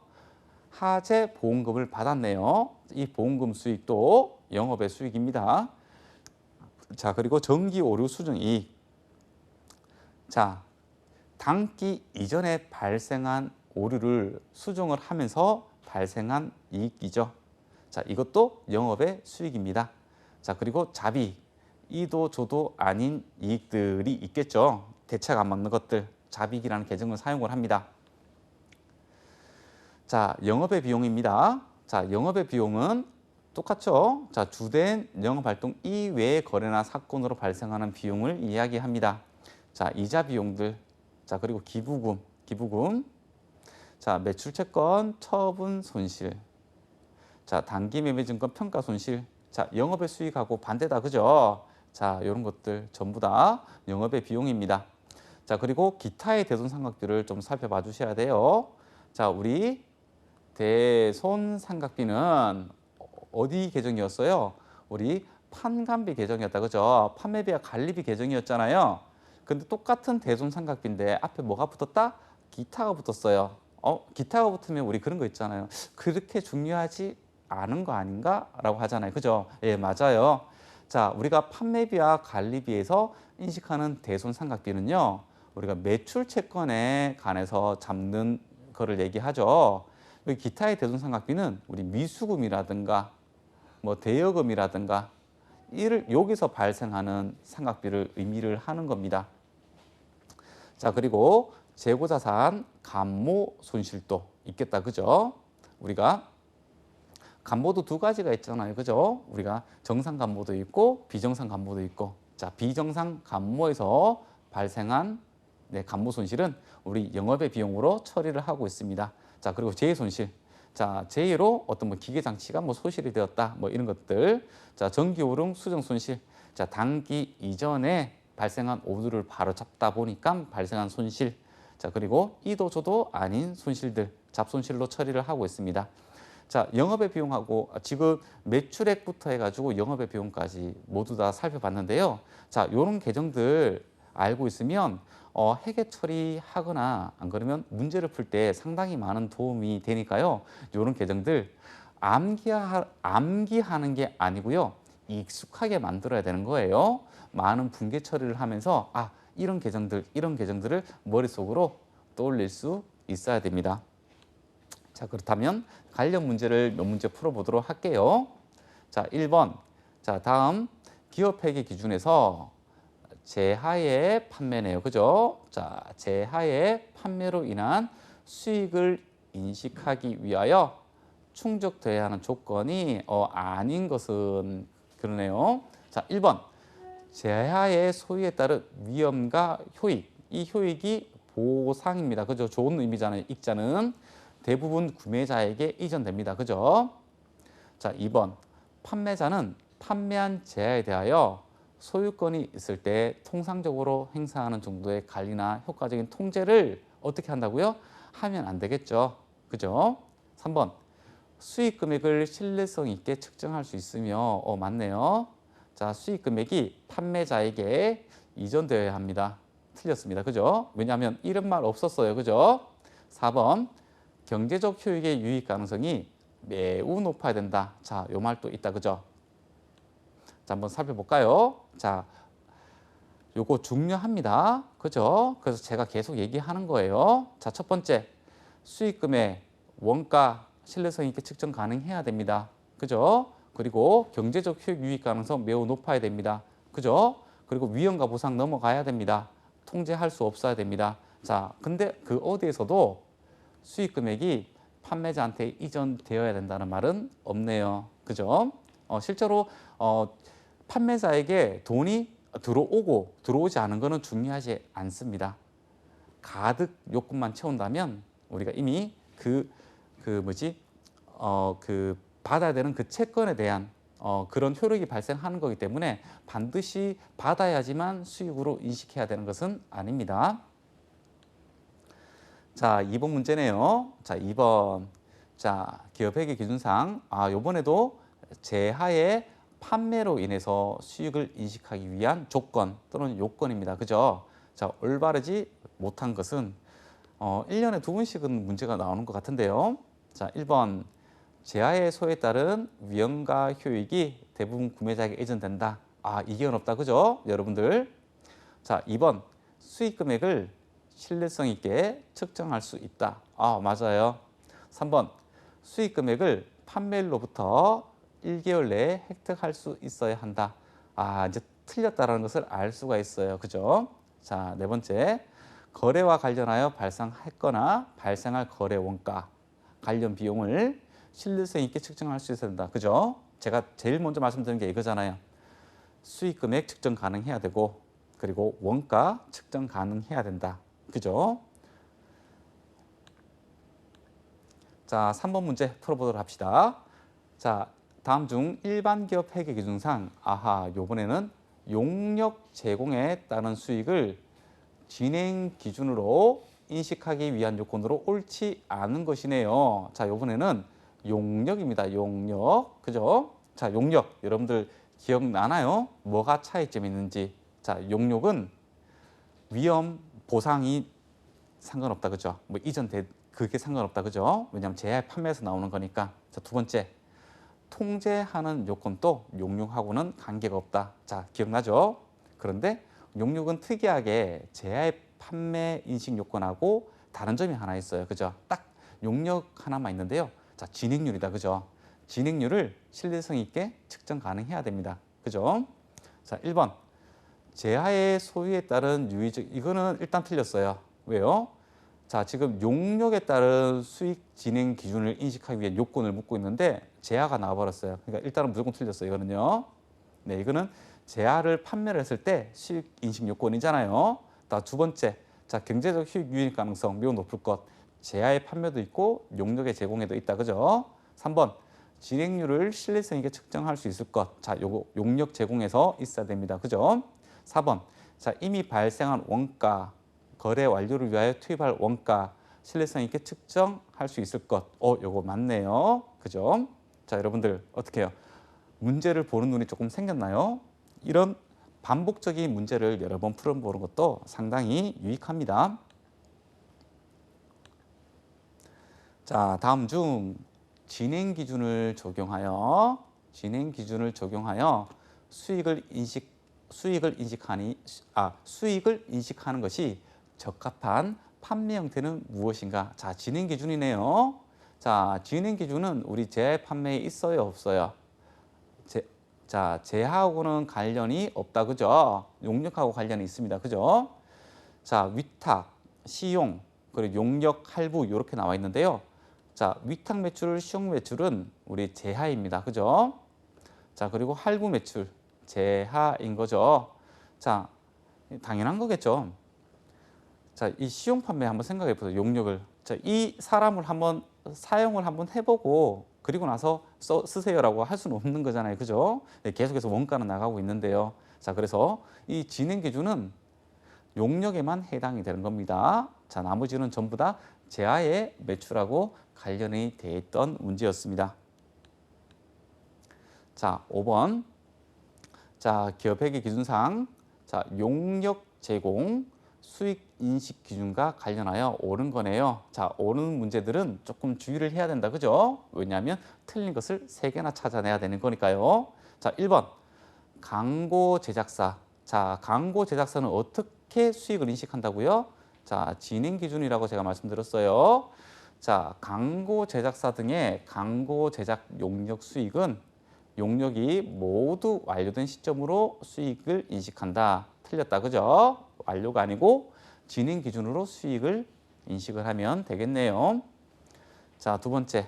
화재 보험금을 받았네요. 이 보험금 수익도 영업의 수익입니다. 자, 그리고 정기 오류 수증 이익. 자, 당기 이전에 발생한 오류를 수정을 하면서 발생한 이익이죠. 자, 이것도 영업의 수익입니다. 자, 그리고 자비, 이도 저도 아닌 이익들이 있겠죠. 대책 안 맞는 것들, 자비익이라는 계정을 사용을 합니다. 자, 영업의 비용입니다. 자, 영업의 비용은 똑같죠. 자, 주된 영업활동 이외의 거래나 사건으로 발생하는 비용을 이야기합니다. 자, 이자 비용들, 자, 그리고 기부금, 자, 매출채권 처분 손실, 자, 단기매매증권 평가 손실, 자, 영업의 수익하고 반대다, 그죠? 자, 이런 것들 전부 다 영업의 비용입니다. 자, 그리고 기타의 대손상각비를 좀 살펴봐 주셔야 돼요. 자, 우리 대손상각비는 어디 계정이었어요? 우리 판관비 계정이었다, 그죠? 판매비와 관리비 계정이었잖아요. 근데 똑같은 대손상각비인데 앞에 뭐가 붙었다? 기타가 붙었어요. 기타가 붙으면 우리 그런 거 있잖아요. 그렇게 중요하지 않은 거 아닌가? 라고 하잖아요. 그죠? 예, 맞아요. 자, 우리가 판매비와 관리비에서 인식하는 대손상각비는요, 우리가 매출 채권에 관해서 잡는 거를 얘기하죠. 기타의 대손상각비는 우리 미수금이라든가 뭐 대여금이라든가 이를 여기서 발생하는 상각비를 의미를 하는 겁니다. 자, 그리고 재고자산 감모 손실도 있겠다, 그죠? 우리가 감모도 두 가지가 있잖아요, 그죠? 우리가 정상 감모도 있고 비정상 감모도 있고, 자, 비정상 감모에서 발생한 감모 손실은 우리 영업의 비용으로 처리를 하고 있습니다. 자, 그리고 재해 손실. 자, 재해로 어떤 뭐 기계 장치가 뭐 소실이 되었다, 뭐 이런 것들. 자, 전기 오름 수정 손실. 자, 단기 이전에 발생한 오류를 바로 잡다 보니까 발생한 손실. 자, 그리고 이도 저도 아닌 손실들, 잡손실로 처리를 하고 있습니다. 자, 영업의 비용하고 지금 매출액부터 해가지고 영업의 비용까지 모두 다 살펴봤는데요. 자, 이런 계정들 알고 있으면 회계 처리하거나 안 그러면 문제를 풀 때 상당히 많은 도움이 되니까요. 이런 계정들 암기하는 게 아니고요. 익숙하게 만들어야 되는 거예요. 많은 분계 처리를 하면서 이런 계정들을 머릿속으로 떠올릴 수 있어야 됩니다. 자, 그렇다면 관련 문제를 몇 문제 풀어보도록 할게요. 자, 1번. 자, 다음 기업회계 기준에서 제하의 판매네요. 그죠? 자, 제하의 판매로 인한 수익을 인식하기 위하여 충족돼야 하는 조건이 아닌 것은 그러네요. 자, 1번. 제하의 소유에 따른 위험과 효익. 이 효익이 보상입니다. 그죠? 좋은 의미잖아요. 익자는 대부분 구매자에게 이전됩니다. 그죠? 자, 2번. 판매자는 판매한 제하에 대하여 소유권이 있을 때 통상적으로 행사하는 정도의 관리나 효과적인 통제를 어떻게 한다고요? 하면 안 되겠죠. 그죠? 3번. 수익 금액을 신뢰성 있게 측정할 수 있으며 맞네요. 자, 수익 금액이 판매자에게 이전되어야 합니다. 틀렸습니다. 그죠? 왜냐하면 이런 말 없었어요. 그죠? 4번. 경제적 효익의 유익 가능성이 매우 높아야 된다. 자, 요 말도 있다. 그죠? 자, 한번 살펴볼까요? 자, 요거 중요합니다. 그죠? 그래서 제가 계속 얘기하는 거예요. 자, 첫 번째, 수익금의 원가 신뢰성 있게 측정 가능해야 됩니다. 그죠? 그리고 경제적 효익 유익 가능성 매우 높아야 됩니다. 그죠? 그리고 위험과 보상 넘어가야 됩니다. 통제할 수 없어야 됩니다. 자, 근데 그 어디에서도 수익 금액이 판매자한테 이전되어야 된다는 말은 없네요. 그죠? 실제로 판매자에게 돈이 들어오고 들어오지 않은 것은 중요하지 않습니다. 가득 요금만 채운다면 우리가 이미 그 받아야 되는 그 채권에 대한 그런 효력이 발생하는 거기 때문에 반드시 받아야지만 수익으로 인식해야 되는 것은 아닙니다. 자, 2번 문제네요. 자, 2번. 자, 기업회계 기준상 요번에도 제하의 판매로 인해서 수익을 인식하기 위한 조건 또는 요건입니다. 그죠? 자, 올바르지 못한 것은 1년에 2번씩은 문제가 나오는 것 같은데요. 자, 1번. 제하의 소에 따른 위험과 효익이 대부분 구매자에게 이전된다. 이견 없다. 그죠? 여러분들. 자, 2번. 수익 금액을 신뢰성 있게 측정할 수 있다. 맞아요. 3번. 수익 금액을 판매일로부터 1개월 내에 획득할 수 있어야 한다. 이제 틀렸다라는 것을 알 수가 있어요. 그죠? 자, 네 번째. 거래와 관련하여 발생했거나 발생할 거래 원가, 관련 비용을 신뢰성 있게 측정할 수 있어야 된다. 그죠? 제가 제일 먼저 말씀드린 게 이거잖아요. 수익 금액 측정 가능해야 되고, 그리고 원가 측정 가능해야 된다. 그죠? 자, 3번 문제 풀어보도록 합시다. 자, 다음 중 일반 기업 회계 기준상 요번에는 용역 제공에 따른 수익을 진행 기준으로 인식하기 위한 요건으로 옳지 않은 것이네요. 자, 요번에는 용역입니다. 용역. 그죠? 자, 용역. 여러분들 기억나나요? 뭐가 차이점이 있는지. 자, 용역은 위험 보상이 상관없다. 그죠? 뭐 그게 상관없다. 그죠? 왜냐하면 제약 판매에서 나오는 거니까. 자, 두 번째. 통제하는 요건도 용역하고는 관계가 없다. 자, 기억나죠? 그런데 용역은 특이하게 제약 판매 인식 요건하고 다른 점이 하나 있어요. 그죠? 딱 용역 하나만 있는데요. 자, 진행률이다. 그죠? 진행률을 신뢰성 있게 측정 가능해야 됩니다. 그죠? 자, 1번. 제하의 소유에 따른 유의적, 이거는 일단 틀렸어요. 왜요? 자, 지금 용역에 따른 수익 진행 기준을 인식하기 위한 요건을 묻고 있는데 제하가 나와버렸어요. 그러니까 일단은 무조건 틀렸어요. 이거는요. 네, 이거는 제하를 판매를 했을 때 수익 인식 요건이잖아요. 두 번째, 자, 경제적 수익 유익 가능성 매우 높을 것. 제하의 판매도 있고 용역의 제공에도 있다. 그죠? 3번, 진행률을 신뢰성 있게 측정할 수 있을 것. 자, 요거 용역 제공에서 있어야 됩니다. 그죠? 4번, 자, 이미 발생한 원가, 거래 완료를 위하여 투입할 원가, 신뢰성 있게 측정할 수 있을 것. 요거 맞네요. 그죠? 자, 여러분들 어떻게 해요? 문제를 보는 눈이 조금 생겼나요? 이런 반복적인 문제를 여러 번 풀어보는 것도 상당히 유익합니다. 자, 다음 중 진행 기준을 적용하여 수익을 인식하는 것이 적합한 판매 형태는 무엇인가? 자, 진행 기준이네요. 자, 진행 기준은 우리 재판매에 있어요, 없어요? 제하하고는 관련이 없다. 그죠? 용역하고 관련이 있습니다. 그죠? 자, 위탁, 시용, 그리고 용역, 할부 이렇게 나와 있는데요. 자, 위탁 매출, 시용 매출은 우리 제하입니다. 그죠? 자, 그리고 할부 매출, 제하인 거죠. 자, 당연한 거겠죠. 자, 이 시용 판매 한번 생각해 보세요. 용역을. 자, 이 사람을 사용을 한번 해보고 그리고 나서 쓰세요라고 할 수는 없는 거잖아요. 그죠? 네, 계속해서 원가는 나가고 있는데요. 자, 그래서 이 진행 기준은 용역에만 해당이 되는 겁니다. 자, 나머지는 전부 다 제하의 매출하고 관련이 돼 있던 문제였습니다. 자, 5번. 자, 기업회계 기준상 자, 용역 제공 수익 인식 기준과 관련하여 옳은 거네요. 자, 옳은 문제들은 조금 주의를 해야 된다. 그죠? 왜냐하면 틀린 것을 3개나 찾아내야 되는 거니까요. 자, 1번. 광고 제작사. 자, 광고 제작사는 어떻게 수익을 인식한다고요? 자, 진행 기준이라고 제가 말씀드렸어요. 자, 광고 제작사 등의 광고 제작 용역 수익은 용역이 모두 완료된 시점으로 수익을 인식한다. 틀렸다, 그죠? 완료가 아니고 진행 기준으로 수익을 인식을 하면 되겠네요. 자, 두 번째.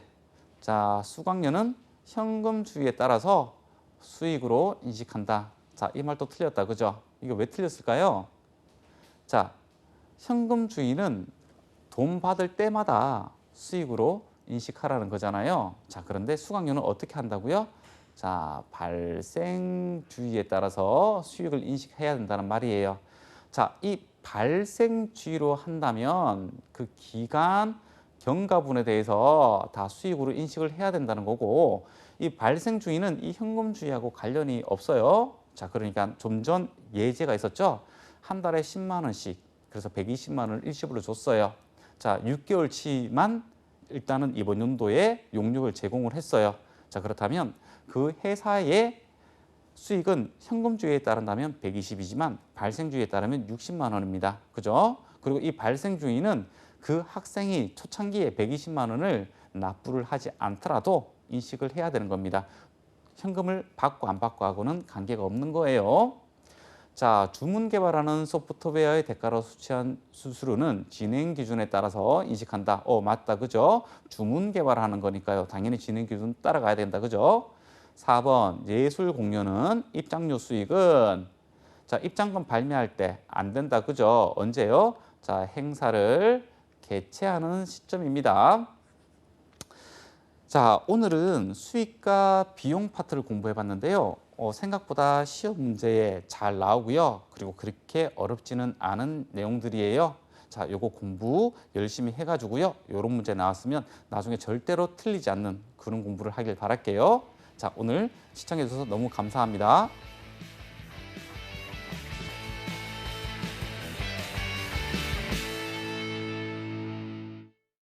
자, 수강료는 현금주의에 따라서 수익으로 인식한다. 자, 이 말도 틀렸다, 그죠? 이게 왜 틀렸을까요? 자, 현금주의는 돈 받을 때마다 수익으로 인식하라는 거잖아요. 자, 그런데 수강료는 어떻게 한다고요? 자, 발생주의에 따라서 수익을 인식해야 된다는 말이에요. 자, 이 발생주의로 한다면 그 기간 경과분에 대해서 다 수익으로 인식을 해야 된다는 거고, 이 발생주의는 이 현금주의하고 관련이 없어요. 자, 그러니까 좀 전 예제가 있었죠. 한 달에 10만 원씩, 그래서 120만 원을 일시불로 줬어요. 자, 6개월치만 일단은 이번 연도에 용역을 제공을 했어요. 자, 그렇다면 그 회사의 수익은 현금주의에 따른다면 120이지만 발생주의에 따르면 60만 원입니다. 그죠? 그리고 이 발생주의는 그 학생이 초창기에 120만 원을 납부를 하지 않더라도 인식을 해야 되는 겁니다. 현금을 받고 안 받고 하고는 관계가 없는 거예요. 자, 주문 개발하는 소프트웨어의 대가로 수취한 수수료는 진행 기준에 따라서 인식한다. 맞다. 그죠? 주문 개발하는 거니까요. 당연히 진행 기준 따라가야 된다. 그죠? 4번 예술 공연은 입장료 수익은 자, 입장권 발매할 때 안 된다. 그죠? 언제요? 자, 행사를 개최하는 시점입니다. 자, 오늘은 수익과 비용 파트를 공부해 봤는데요. 생각보다 시험 문제에 잘 나오고요. 그리고 그렇게 어렵지는 않은 내용들이에요. 자, 요거 공부 열심히 해가지고요. 요런 문제 나왔으면 나중에 절대로 틀리지 않는 그런 공부를 하길 바랄게요. 자, 오늘 시청해 주셔서 너무 감사합니다.